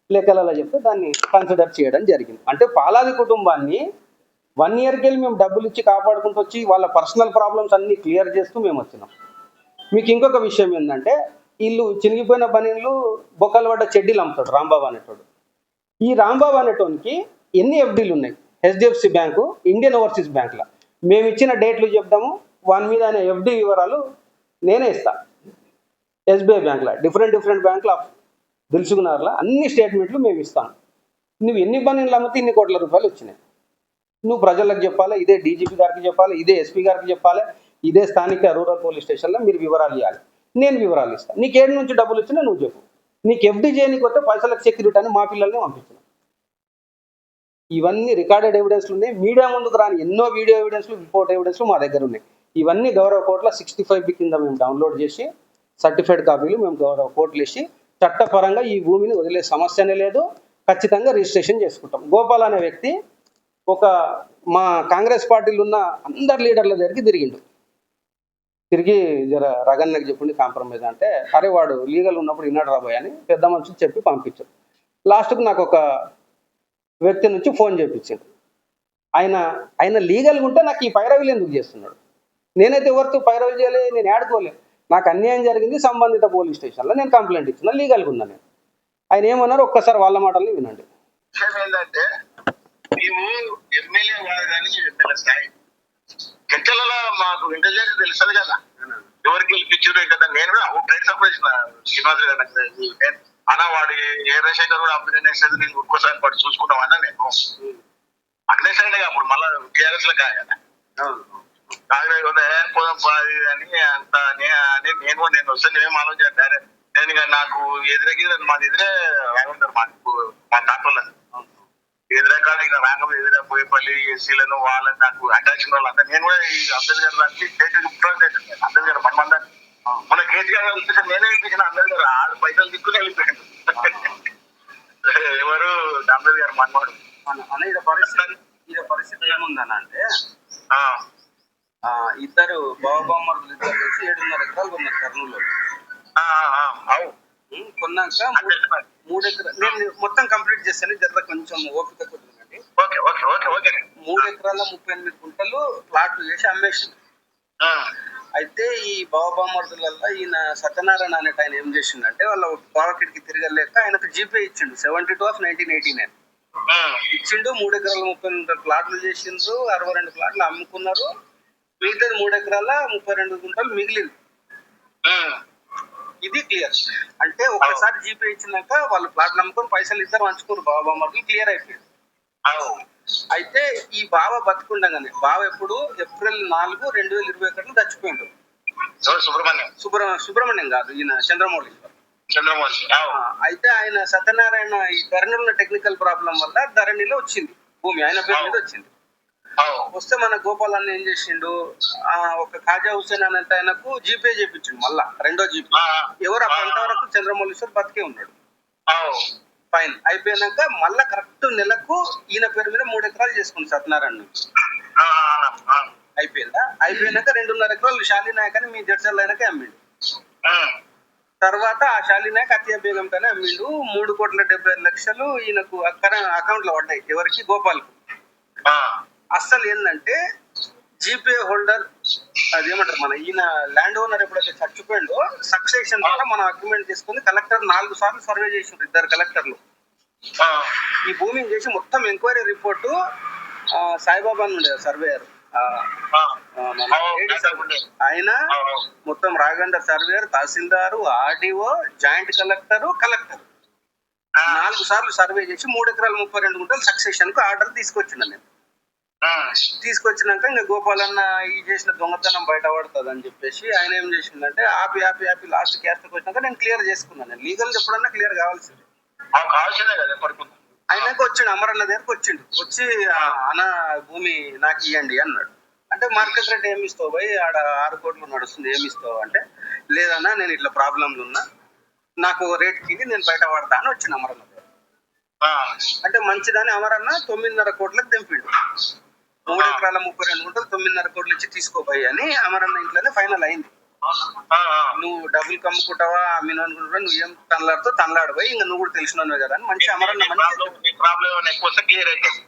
లెక్కలలో చెప్తే దాన్ని కన్సిడర్ చేయడం జరిగింది. అంటే పాలాది కుటుంబాన్ని 1 ఇయర్కి వెళ్ళి మేము డబ్బులు ఇచ్చి కాపాడుకుంటూ వచ్చి వాళ్ళ పర్సనల్ ప్రాబ్లమ్స్ అన్నీ క్లియర్ చేస్తూ మేము వచ్చినాం. మీకు ఇంకొక విషయం ఏంటంటే, వీళ్ళు చినిగిపోయిన బనీళ్ళు బొక్కలు పడ్డ చెడ్డీలు అమ్ముతాడు రాంబాబు అనేటోడు. ఈ రాంబాబు అనేటోనికి ఎన్ని ఎఫ్డీలు ఉన్నాయి, హెచ్డిఎఫ్సి బ్యాంకు, ఇండియన్ ఓవర్సీస్ బ్యాంకులో. మేము ఇచ్చిన డేట్లు చెప్తాము, వాని మీద అనే ఎఫ్డి వివరాలు నేనే ఇస్తాను. ఎస్బీఐ బ్యాంకులో డిఫరెంట్ బ్యాంకుల దిల్సుకున్నారులా అన్ని స్టేట్మెంట్లు మేము ఇస్తాం. నువ్వు ఎన్ని బనీళ్ళు అమ్మితే ఇన్ని కోట్ల రూపాయలు వచ్చినాయి నువ్వు ప్రజలకు చెప్పాలి, ఇదే డీజీపీ గారికి చెప్పాలి, ఇదే ఎస్పీ గారికి చెప్పాలి, ఇదే స్థానిక రూరల్ పోలీస్ స్టేషన్లో మీరు వివరాలు ఇవ్వాలి. నేను వివరాలు ఇస్తాను. నీకు ఏడు నుంచి డబ్బులు వచ్చినా నువ్వు చెప్పు. నీకు ఎఫ్డీ చేయడానికి వస్తే పైసలకు సెక్యూరిటీ అని మా పిల్లల్ని పంపించిన. ఇవన్నీ రికార్డెడ్ ఎవిడెన్స్లు ఉన్నాయి. మీడియా ముందుకు రాని ఎన్నో వీడియో ఎవిడెన్స్లు, రిపోర్ట్ ఎవిడెన్స్లు మా దగ్గర ఉన్నాయి. ఇవన్నీ గౌరవ కోర్టులో 65B కింద మేము డౌన్లోడ్ చేసి సర్టిఫైడ్ కాపీలు మేము గౌరవ కోర్టులు వేసి చట్టపరంగా ఈ భూమిని వదిలే సమస్యనే లేదు, ఖచ్చితంగా రిజిస్ట్రేషన్ చేసుకుంటాం. గోపాల్ అనే వ్యక్తి మా కాంగ్రెస్ పార్టీలో ఉన్న అందరు లీడర్ల దగ్గరికి తిరిగి జర రగన్నకి చెప్పుండి కాంప్రమైజ్ అంటే, అరే వాడు లీగల్ ఉన్నప్పుడు విన్నాడు రాబోయ్ అని పెద్ద మనుషులు చెప్పి పంపించారు. లాస్ట్కు నాకు ఒక వ్యక్తి నుంచి ఫోన్ చేయించాడు. ఆయన లీగల్గా ఉంటే నాకు ఈ పైరవీలు ఎందుకు చేస్తున్నాడు? నేనైతే ఎవరితో పైరవీ చేయలేదు, నేను ఆడుకోలేదు. నాకు అన్యాయం జరిగింది, సంబంధిత పోలీస్ స్టేషన్లో నేను కంప్లైంట్ ఇచ్చిన, లీగల్గా ఉన్నా నేను. ఆయన ఏమన్నారు ఒక్కసారి వాళ్ళ మాటల్ని వినండి. ఏంటంటే మేము ఎమ్మెల్యే కాదు కానీ ఎమ్మెల్యే స్థాయి చర్చలలో మాకు ఇంటెలిజెన్స్ తెలుస్తుంది కదా, ఎవరికి గెలిపించారు కదా. నేను కూడా ట్రైన్ సంపాదించిన శ్రీనివాస్ గారు అన్న వాడు ఏ రేషన్ కూడా అప్లై చేసేది నేను ఒక్కోసారి పడి చూసుకుంటాం అన్న. నేను అగ్నేష్ అయినా అప్పుడు మళ్ళీ టీఆర్ఎస్ లో కాదు పోదాం అని అంత అని నేను వస్తే నేనేం ఆలోచన నేను నాకు ఎదురగిరి మాది ఎదురే రాకుంటారు మా డాక్టర్లు ఎదురకాల ఇక రాకపోతే ఎదుర పోయేపల్లి ఎస్సీలను వాళ్ళని నాకు అటాచ్ వాళ్ళంతా. నేను కూడా ఈ అంబేద్కర్ దానికి అంబేద్కర్ మనమంతా మన కేసీఆర్ గారు నేనే ఇప్పించిన అంబేద్కర్ 6 పైసలు దిక్కునే వెళ్ళిపోయాడు. ఎవరు అంబేద్కర్ మనవాడు అన్న. ఇది పరిస్థితి ఏముందన్న అంటే, ఇద్దరు బావబామ్మలు ఇద్దరు కలిసి 7.5 ఎకరాలు కొన్నారు కర్నూలులో. కొన్నాక 3 ఎకరాలు నేను మొత్తం కంప్లీట్ చేస్తాను, జర కొంచెం ఓపిక కొద్దిందండి. 3 ఎకరాల 38 గుంటలు ప్లాట్లు చేసి అమ్మేసింది. అయితే ఈ బావబామ్మర్దులల్లో ఈయన సత్యనారాయణ అనేట ఆయన ఏం చేసిందంటే, వాళ్ళ పాకెట్కి తిరగలేక ఆయనకు జీపే ఇచ్చిండు 72/1989 ఇచ్చిండు. 3 ఎకరాల 32 ప్లాట్లు చేసిండ్రు, 62 ప్లాట్లు అమ్ముకున్నారు. మిగతాది 3 ఎకరాల 32 గుంటలు మిగిలింది. ఇది క్లియర్. అంటే ఒక్కసారి జీపే ఇచ్చినాక వాళ్ళు ప్లాట్లు అమ్ముకొని పైసలు ఇద్దరు పంచుకోరు, బావబామ్మర్దులు క్లియర్ అయిపోయింది. అయితే ఈ బావ బతుకుండగానే, బావ ఎప్పుడు ఏప్రిల్ 4, 2021 చచ్చిపోయిండు. సుబ్రహ్మణ్యం కాదు, ఈయన చంద్రమౌళి. అయితే ఆయన సత్యనారాయణ ఈ ధరణిలో టెక్నికల్ ప్రాబ్లం వల్ల ధరణిలో వచ్చింది భూమి, ఆయన పేరు మీద వచ్చింది. వస్తే మన గోపాల్ అన్న ఏం చేసిండు, ఒక ఖాజా హుసేన్ అనంత ఆయనకు జీపే చేయించిండు, మళ్ళా రెండో జీపే. ఎవరు అంతవరకు చంద్రమౌళీశ్వర్ బతికే ఉన్నాడు. ఫైన్ అయిపోయినాక మళ్ళా కరెక్ట్ నెలకు ఈయన పేరు మీద 3 ఎకరాలు చేసుకుంది సత్యనారాయణ నుంచి. అయిపోయిందా? అయిపోయినాక 2.5 ఎకరాలు శాలినాయక్ అని మీ జడ్చర్ల ఆయనకే అమ్మిండు. తర్వాత ఆ శాలినాయక్ అతియా బేగం కానీ అమ్మిండు. 3,70,00,000 ఈయనకు అకౌంట్ లో పడ్డాయి. ఎవరికి? గోపాల్కు. అస్సలు ఏంటంటే జీపే హోల్డర్ అదేమంటారు, మన ఈయన ల్యాండ్ ఓనర్ ఎప్పుడైతే చచ్చిపోయిండో సక్సెషన్ ద్వారా మనం అగ్రిమెంట్ తీసుకుని కలెక్టర్ 4 సార్లు సర్వే చేసిండ్రు, 2 కలెక్టర్లు. ఈ భూమిని చేసి మొత్తం ఎంక్వైరీ రిపోర్టు సాయిబాబా ఉండే సర్వేయర్, ఆయన మొత్తం Raghavendra surveyor, tahsildar, RDO, joint collector 4 సార్లు సర్వే చేసి 3 ఎకరాల 32 గుంటలు సక్సెషన్ కు ఆర్డర్ తీసుకొచ్చిన నేను. తీసుకొచ్చినాక ఇంకా గోపాలన్న ఈ చేసిన దొంగతనం బయటపడుతుంది అని చెప్పేసి ఆయన ఏం చేసిందంటే ఆపి లాస్ట్ క్యాస్ట్కి వచ్చినాక నేను క్లియర్ చేసుకున్నాను. నేను లీగల్ ఎప్పుడన్నా క్లియర్ కావాల్సింది. ఆయనకు వచ్చిండు, అమరన్న దగ్గరకు వచ్చి అన్న భూమి నాకు ఇవ్వండి అన్నాడు. అంటే మార్కెట్ రేట్ ఏమి ఇస్తావు పోయి ఆడ 6 కోట్లు నడుస్తుంది, ఏమి ఇస్తావు అంటే లేదన్నా నేను ఇట్లా ప్రాబ్లంలు ఉన్నా, నాకు రేట్ కింది నేను బయట పడతా అని వచ్చింది అమరన్న దగ్గర. అంటే మంచిదని అమరన్న 9.5 కోట్లకు తెంపిండు. 3 ఎకరాల 32 గుంటలు 9.5 కోట్లు ఇచ్చి తీసుకోపోయి అని అమరన్న ఇంట్లోనే ఫైనల్ అయింది. నువ్వు డబ్బులు కమ్ముకుంటావా అమ్మిన అనుకుంటా, నువ్వు ఏం తనలాడిపోయి ఇంకా నువ్వు కూడా తెలిసినవే కదా అని మంచి అమరన్న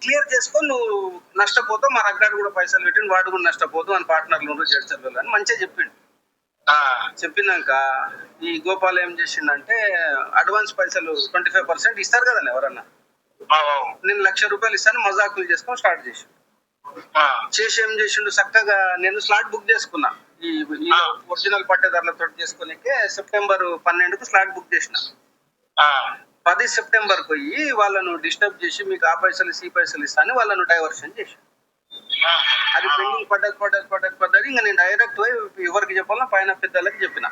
క్లియర్ చేసుకో, నువ్వు నష్టపోతావు, మా రగ్గాడు కూడా పైసలు పెట్టిండు, వాడు కూడా నష్టపోతావు అని పార్ట్నర్లు జడ్చర్లు అని మంచిగా చెప్పిండు. చెప్పినాక ఈ గోపాల్ ఏం చేసిండంటే అడ్వాన్స్ పైసలు 25% ఇస్తారు కదా ఎవరన్నా, నేను 1,00,000 రూపాయలు ఇస్తాను మజాకులు చేసుకొని స్టార్ట్ చేసి ఏం చేసిండు చక్కగా నేను స్లాట్ బుక్ చేసుకున్నా. ఈ ఒరిజినల్ పట్టేదారులతో చేసుకునే సెప్టెంబర్ 12కు స్లాట్ బుక్ చేసిన. 10 సెప్టెంబర్ పోయి వాళ్ళను డిస్టర్బ్ చేసి మీకు ఆ పైసలు ఈ పైసలు ఇస్తాను వాళ్ళను డైవర్షన్ చేసి అది పెండింగ్ పడ్డది. ఇంకా నేను డైరెక్ట్ పోయి ఎవరికి చెప్పాలో పైన పెద్దలకు చెప్పిన.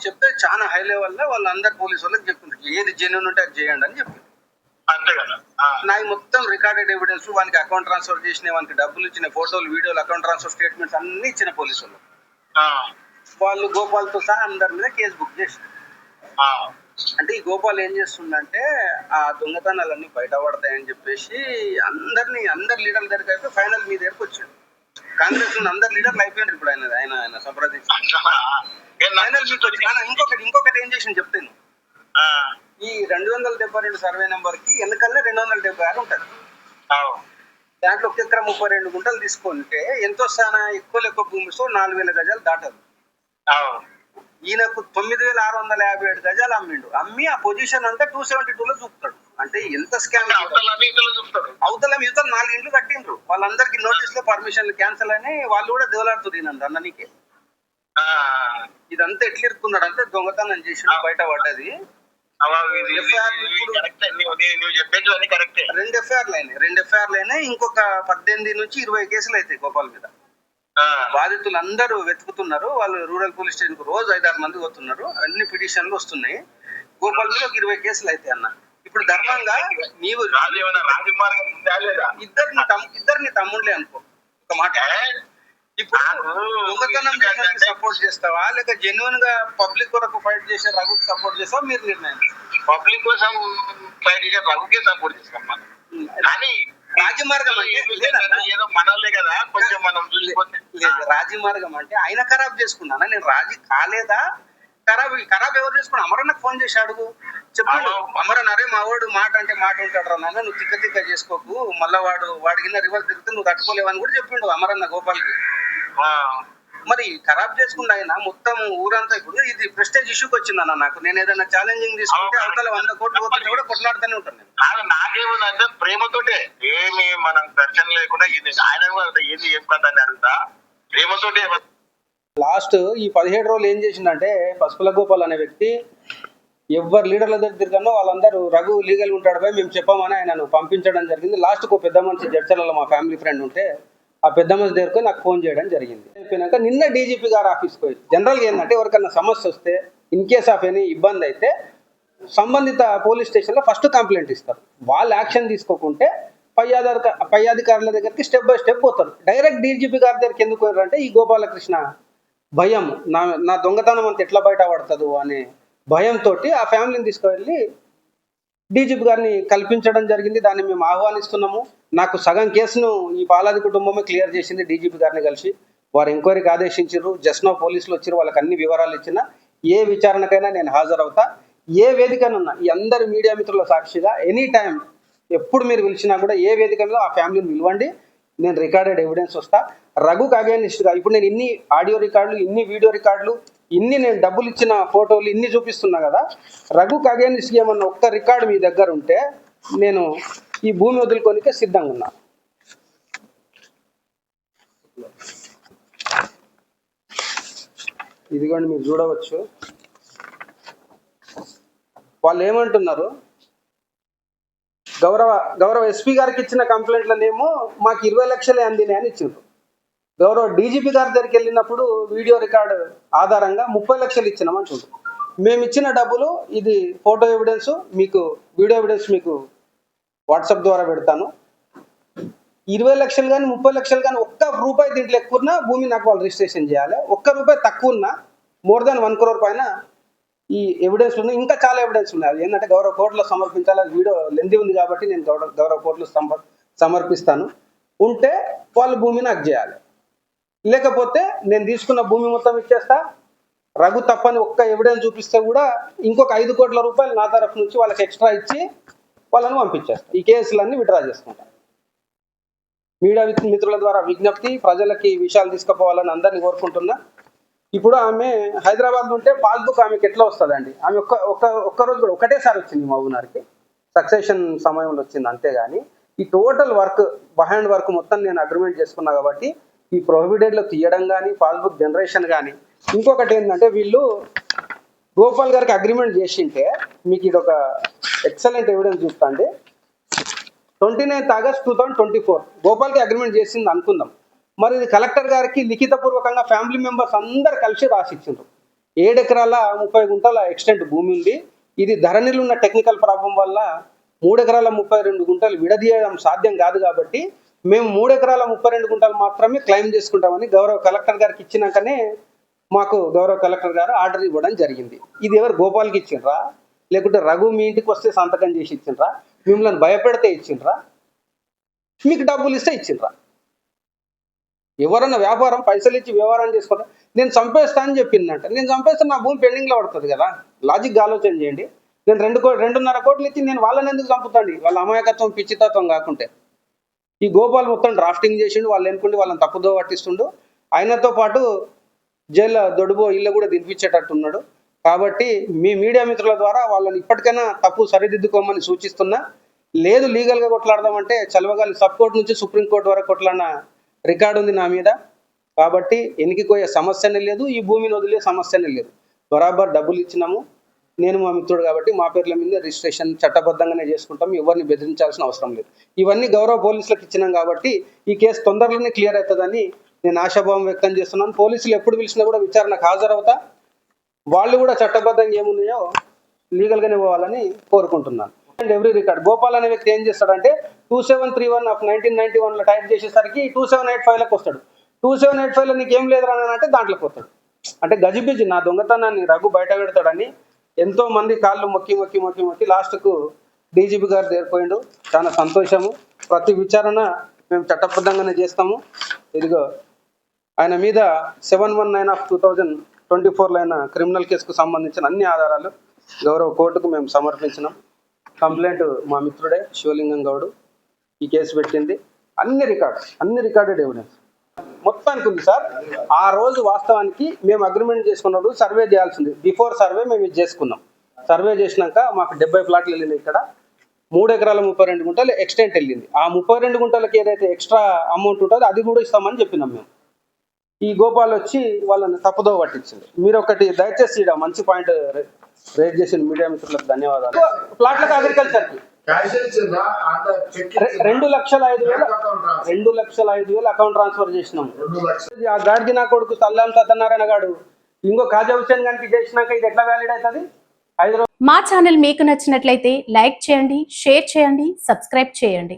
చెప్తే చాలా హై లెవెల్లో వాళ్ళందరు పోలీసు వాళ్ళకి చెప్పిండ్రు ఏది జెన్యూన్ ఉంటే అది చేయండి అని చెప్పింది. నాకు మొత్తం రికార్డెడ్ ఎవిడెన్స్, వానికి అకౌంట్ ట్రాన్స్ఫర్ చేసిన, వానికి డబ్బులు ఇచ్చిన ఫోటోలు, వీడియోలు, అకౌంట్ ట్రాన్స్ఫర్ స్టేట్మెంట్స్ అన్ని ఇచ్చిన పోలీసు వాళ్ళు గోపాల్తో సహా అందరి మీద కేసు బుక్ చేసిన. అంటే ఈ గోపాల్ ఏం చేస్తుందంటే ఆ దొంగతనాలన్నీ బయటపడతాయని చెప్పేసి అందరి లీడర్ల దగ్గరికి అయితే ఫైనల్ మీ దగ్గరకు వచ్చాడు. కాంగ్రెస్ లో అందరు లీడర్లు అయిపోయినారు ఇప్పుడు ఆయన సంప్రదించి ఫైనల్ మీకు వచ్చి. ఇంకొకటి ఏం చేసి చెప్తాను, ఈ 272 సర్వే నెంబర్ కి వెనకల్లే 276 ఉంటుంది. దాంట్లో 1 ఎకరా 32 గుంటలు తీసుకుంటే ఎంతో స్థానా ఎక్కువ భూమితో 4,000 గజాలు దాటదు. ఈయనకు 9,657 గజాలు అమ్మి ఆ పొజిషన్ అంతా 272లో చూపుతాడు. అంటే ఎంత స్కామ్. అవతల 4 ఇండ్లు కట్టిండ్రు, వాళ్ళందరికి నోటీస్ లో పర్మిషన్లు క్యాన్సిల్ అని వాళ్ళు కూడా దేవలాడుతుంది అన్ననికి. ఇదంతా ఎట్లా ఇరుక్కున్నాడు అంటే దొంగతనం చేసి బయట పడ్డది. 2 ఎఫ్ఐఆర్లు అయినాయి. ఇంకొక 18 నుంచి 20 కేసులు అవుతాయి గోపాల్ మీద. బాధితులు అందరూ వెతుకుతున్నారు. వాళ్ళు రూరల్ పోలీస్ స్టేషన్ కు రోజు 5-6 మంది పోతున్నారు. అన్ని పిటిషన్లు వస్తున్నాయి. గోపాల్ మీద ఒక 20 కేసులు అయితే అన్న. ఇప్పుడు ధర్మంగా నీవు ఇద్దరిని తమ్ముళ్ళే అనుకో ఒక మాట. ఇప్పుడు దొంగతనం చేసేందుకు సపోర్ట్ చేస్తావా లేక జెన్యున్ గా పబ్లిక్ కొరకు ఫైట్ చేసే రఘుకి సపోర్ట్ చేస్తావా? మీరు నిర్ణయం. పబ్లిక్ కోసం ఫైట్ చేసే రఘుకే సపోర్ట్ చేస్తాం మనం. కానీ రాజమార్గం అంటే ఏదో మనలే కదా కొంచెం మనం చూసిపోతే రాజమార్గం అంటే ఆయన ఖరాబ్ చేసుకున్నానా? నేను రాజీ కాలేదా? ఖరాబ్ ఎవరు చేసుకున్నా? అమరన్నకు ఫోన్ చేసి అడుగు, చెప్పాడు అమరన్న అరే మా వాడు మాట అంటే మాట ఉంటాడు రా నాన్న, నువ్వు తిక్క చేసుకోకు, మళ్ళా వాడి కింద రివర్స్ తిరిగితే నువ్వు తట్టుకోలేవని కూడా చెప్పిండు అమరన్న గోపాల్కి. మరి ఖరాబ్ చేసుకున్న ఆయన మొత్తం ఊరంతా. ఇప్పుడు ఇది ప్రెస్టేజ్ ఇష్యూకి వచ్చిందన్న నాకు. నేను ఏదైనా ఛాలెంజింగ్ తీసుకుంటే అవతల 100 కోట్లు పోతుంటే కూడా కొట్లాడుతూనే ఉంటాను నేను. నాకేముందంటే ప్రేమతోటే, ఏమి మనం దర్శన లేకుండా ఇది ఆయన ఏది ఏం కదా అని అడుగుతా ప్రేమతోటే. లాస్ట్ ఈ 17 రోజులు ఏం చేసిందంటే పసుపుల గోపాల్ అనే వ్యక్తి ఎవరు లీడర్ల దగ్గర తిరిగానో వాళ్ళందరూ రఘు లీగల్ ఉంటాడు పోయి మేము చెప్పామని ఆయనను పంపించడం జరిగింది. లాస్ట్కు పెద్ద మనిషి జడ్చర్లలో మా ఫ్యామిలీ ఫ్రెండ్ ఉంటే ఆ పెద్ద మనిషి దగ్గరకు నాకు ఫోన్ చేయడం జరిగింది. అయిపోయినాక నిన్న డీజీపీ గారు ఆఫీస్కి పోయి జనరల్గా ఏంటంటే ఎవరికన్నా సమస్య వస్తే ఇన్ కేస్ ఆఫ్ ఎనీ ఇబ్బంది అయితే సంబంధిత పోలీస్ స్టేషన్లో ఫస్ట్ కంప్లైంట్ ఇస్తారు. వాళ్ళు యాక్షన్ తీసుకోకుంటే పై అధికారుల దగ్గరికి స్టెప్ బై స్టెప్ పోతారు. డైరెక్ట్ డీజీపీ గారి దగ్గరికి ఎందుకు పోయారంటే ఈ గోపాలకృష్ణ భయం, నా దొంగతనం అంత ఎట్లా బయట పడుతుందో అనే భయంతో ఆ ఫ్యామిలీని తీసుకువెళ్ళి డీజీపీ గారిని కల్పించడం జరిగింది. దాన్ని మేము ఆహ్వానిస్తున్నాము. నాకు సగం కేసును ఈ పాలాది కుటుంబమే క్లియర్ చేసింది డీజీపీ గారిని కలిసి. వారు ఎంక్వైరీకి ఆదేశించారు. జస్ట్ నో పోలీసులు వచ్చారు, వాళ్ళకి అన్ని వివరాలు ఇచ్చిన ఏ విచారణకైనా నేను హాజరవుతా. ఏ వేదికనున్నా ఈ అందరి మీడియా మిత్రుల సాక్షిగా ఎనీ టైం ఎప్పుడు మీరు పిలిచినా కూడా ఏ వేదిక మీద ఆ ఫ్యామిలీని పిలవండి, నేను రికార్డెడ్ ఎవిడెన్స్ వస్తా. రఘుకు అగైనిస్ట్గా ఇప్పుడు నేను ఇన్ని ఆడియో రికార్డులు, ఇన్ని వీడియో రికార్డులు, ఇన్ని నేను డబ్బులు ఇచ్చిన ఫోటోలు ఇన్ని చూపిస్తున్నా కదా. రఘుకు అగైనిస్ట్ ఏమన్నా ఒక్క రికార్డు మీ దగ్గర ఉంటే నేను ఈ భూమి వదులుకోనికే సిద్ధంగా ఉన్నా. ఇదిగోండి మీరు చూడవచ్చు. వాళ్ళు ఏమంటున్నారు, గౌరవ ఎస్పీ గారికి ఇచ్చిన కంప్లైంట్లనేమో మాకు 20 లక్షలే అందినాయి అని ఇచ్చిండ్రు. గౌరవ డీజీపీ గారి దగ్గరికి వెళ్ళినప్పుడు వీడియో రికార్డు ఆధారంగా 30 లక్షలు ఇచ్చినామంటుండ్రు. మేము ఇచ్చిన డబ్బులు, ఇది ఫోటో ఎవిడెన్స్, మీకు వీడియో ఎవిడెన్స్ మీకు వాట్సాప్ ద్వారా పెడతాను. 20 లక్షలు కానీ 30 లక్షలు కానీ ఒక్క రూపాయి దీంట్లో ఎక్కువన్నా భూమి నాకు వాళ్ళు రిజిస్ట్రేషన్ చేయాలి. ఒక్క రూపాయి తక్కువ ఉన్నా మోర్ దాన్ 1 crore పైన ఈ ఎవిడెన్స్ ఉన్నాయి. ఇంకా చాలా ఎవిడెన్స్ ఉన్నాయి. అది ఏంటంటే గౌరవ కోర్టులో సమర్పించాలి. వీడియో లెంది ఉంది కాబట్టి నేను గౌరవ కోర్టులో సమర్పిస్తాను. ఉంటే వాళ్ళు భూమి నాకు చేయాలి, లేకపోతే నేను తీసుకున్న భూమి మొత్తం ఇచ్చేస్తా. రఘు తప్పని ఒక్క ఎవిడెన్స్ చూపిస్తే కూడా ఇంకొక 5 కోట్ల రూపాయలు నా తరఫు నుంచి వాళ్ళకి ఎక్స్ట్రా ఇచ్చి వాళ్ళని పంపించేస్తాను. ఈ కేసులన్నీ విత్డ్రా చేసుకుంటాను. మీడియా మిత్రుల ద్వారా విజ్ఞప్తి, ప్రజలకి ఈ విషయాలు తీసుకుపోవాలని అందరినీ కోరుకుంటున్నా. ఇప్పుడు ఆమె హైదరాబాద్ ఉంటే పాస్బుక్ ఆమెకి ఎట్లా వస్తుందండి? ఆమె ఒక్క రోజు కూడా ఒకటేసారి వచ్చింది మా ఊరికి, సక్సెషన్ సమయంలో వచ్చింది, అంతేగాని ఈ టోటల్ వర్క్ బిహైండ్ వర్క్ మొత్తం నేను అగ్రిమెంట్ చేసుకున్నా కాబట్టి ఈ ప్రొహిబిటెడ్లో తీయడం కానీ, పాస్బుక్ జనరేషన్ కానీ. ఇంకొకటి ఏంటంటే వీళ్ళు గోపాల్ గారికి అగ్రిమెంట్ చేసింటే మీకు ఇది ఒక ఎక్సలెంట్ ఎవిడెన్స్ చూస్తాండి. 29 ఆగస్ట్ 2024 గోపాల్కి అగ్రిమెంట్ చేసింది అనుకుందాం. మరి ఇది కలెక్టర్ గారికి లిఖితపూర్వకంగా ఫ్యామిలీ మెంబర్స్ అందరు కలిసి రాసిచ్చిండ్రు. 7 ఎకరాల 30 గుంటల ఎక్స్టెంట్ భూమి ఉంది. ఇది ధరణిలో ఉన్న టెక్నికల్ ప్రాబ్లం వల్ల 3 ఎకరాల 32 గుంటలు విడదీయడం సాధ్యం కాదు కాబట్టి మేము 3 ఎకరాల 32 గుంటలు మాత్రమే క్లెయిమ్ చేసుకుంటామని గౌరవ కలెక్టర్ గారికి ఇచ్చినాకనే మాకు గౌరవ కలెక్టర్ గారు ఆర్డర్ ఇవ్వడం జరిగింది. ఇది ఎవరు గోపాల్కి ఇచ్చిండ్రా, లేకుంటే రఘు మీ ఇంటికి వస్తే సంతకం చేసి ఇచ్చిండ్రా, మిమ్మల్ని భయపెడితే ఇచ్చిండ్రా, మీకు డబ్బులు ఇస్తే ఇచ్చిండ్రా? ఎవరన్నా వ్యాపారం పైసలు ఇచ్చి వ్యవహారం చేసుకోవడం. నేను చంపేస్తా అని చెప్పిందంట. నేను చంపేస్తే నా భూమి పెండింగ్లో పడుతుంది కదా. లాజిక్ ఆలోచన చేయండి. నేను 2.5 కోట్లు ఇచ్చి నేను వాళ్ళని ఎందుకు చంపుతాండి? వాళ్ళ అమాయకత్వం పిచ్చితత్వం కాకుంటే. ఈ గోపాల్ మొత్తం డ్రాఫ్టింగ్ చేసిండు, వాళ్ళు ఎన్నుకుంటే వాళ్ళని తప్పుదో పట్టిస్తుండు. ఆయనతో పాటు జైల్లో దొడుబో ఇల్లు కూడా దింపించేటట్టున్నాడు. కాబట్టి మీ మీడియా మిత్రుల ద్వారా వాళ్ళని ఇప్పటికైనా తప్పు సరిదిద్దుకోమని సూచిస్తున్నా. లేదు లీగల్గా కొట్లాడదామంటే చలవగాలి సబ్కోర్టు నుంచి సుప్రీంకోర్టు వరకు కొట్లాడిన రికార్డు ఉంది నా మీద. కాబట్టి ఎనికిపోయే సమస్యనే లేదు, ఈ భూమిని వదిలే సమస్యనే లేదు. బరాబర్ డబ్బులు ఇచ్చినాము. నేను మా మిత్రుడు కాబట్టి మా పేర్ల మీద రిజిస్ట్రేషన్ చట్టబద్ధంగానే చేసుకుంటాం. ఎవరిని బెదిరించాల్సిన అవసరం లేదు. ఇవన్నీ గౌరవ పోలీసులకు ఇచ్చినాం కాబట్టి ఈ కేసు తొందరలోనే క్లియర్ అవుతుందని నేను ఆశాభావం వ్యక్తం చేస్తున్నాను. పోలీసులు ఎప్పుడు పిలిచినా కూడా విచారణకు హాజరవుతా. వాళ్ళు కూడా చట్టబద్ధంగా ఏమున్నాయో లీగల్గానే పోవాలని కోరుకుంటున్నాను. అండ్ ఎవ్రీ రికార్డ్ గోపాల్ అనే వ్యక్తి ఏం చేస్తాడంటే 2731 ఆఫ్ 1991లో టైప్ చేసేసరికి 2785లకు వస్తాడు. 2785లో నీకేం లేదురా అని అంటే దాంట్లోకి వస్తాడు. అంటే గజిబిజి నా దొంగతనాన్ని రఘు బయట పెడతాడని ఎంతో మంది కాళ్ళు మొక్కి లాస్ట్కు డీజీపీ గారు చేరిపోయిండు. చాలా సంతోషము. ప్రతి విచారణ మేము చట్టబద్ధంగానే చేస్తాము. ఇదిగో ఆయన మీద 719 ఆఫ్ 2024లో అయిన క్రిమినల్ కేసుకు సంబంధించిన అన్ని ఆధారాలు గౌరవ కోర్టుకు మేము సమర్పించినాం. కంప్లైంట్ మా మిత్రుడే శివలింగం గౌడు ఈ కేసు పెట్టింది. అన్ని రికార్డెడ్ ఎవిడెన్స్ మొత్తానికి ఉంది సార్. ఆ రోజు వాస్తవానికి మేము అగ్రిమెంట్ చేసుకున్నప్పుడు సర్వే చేయాల్సింది. బిఫోర్ సర్వే మేము ఇది చేసుకున్నాం. సర్వే చేసినాక మాకు 70 ప్లాట్లు వెళ్ళింది. ఇక్కడ 3 ఎకరాల 32 గుంటలు ఎక్స్టెంట్ వెళ్ళింది. ఆ 32 గుంటలకి ఏదైతే ఎక్స్ట్రా అమౌంట్ ఉంటుందో అది కూడా ఇస్తామని చెప్పినాం మేము. ఈ గోపాల్ వచ్చి వాళ్ళని తప్పుదో పట్టించింది. మీరు ఒకటి దయచేసి ఇక్కడ మంచి పాయింట్ రేట్ చేసిన మీడియా మిత్రులకు ధన్యవాదాలు. ప్లాట్లకు అగ్రికల్చర్కి 2,05,000 అకౌంట్ ట్రాన్స్ఫర్ చేసినాము. ఆ గాడిది నా కొడుకు సల్లాం సత్యనారాయణ గారు ఇంకో ఖాజా హుసేన్ గారికి చేసినాక ఇది ఎట్లా వ్యాలిడ్ అవుతుంది? మా ఛానల్ మీకు నచ్చినట్లయితే లైక్ చేయండి, షేర్ చేయండి, సబ్స్క్రైబ్ చేయండి.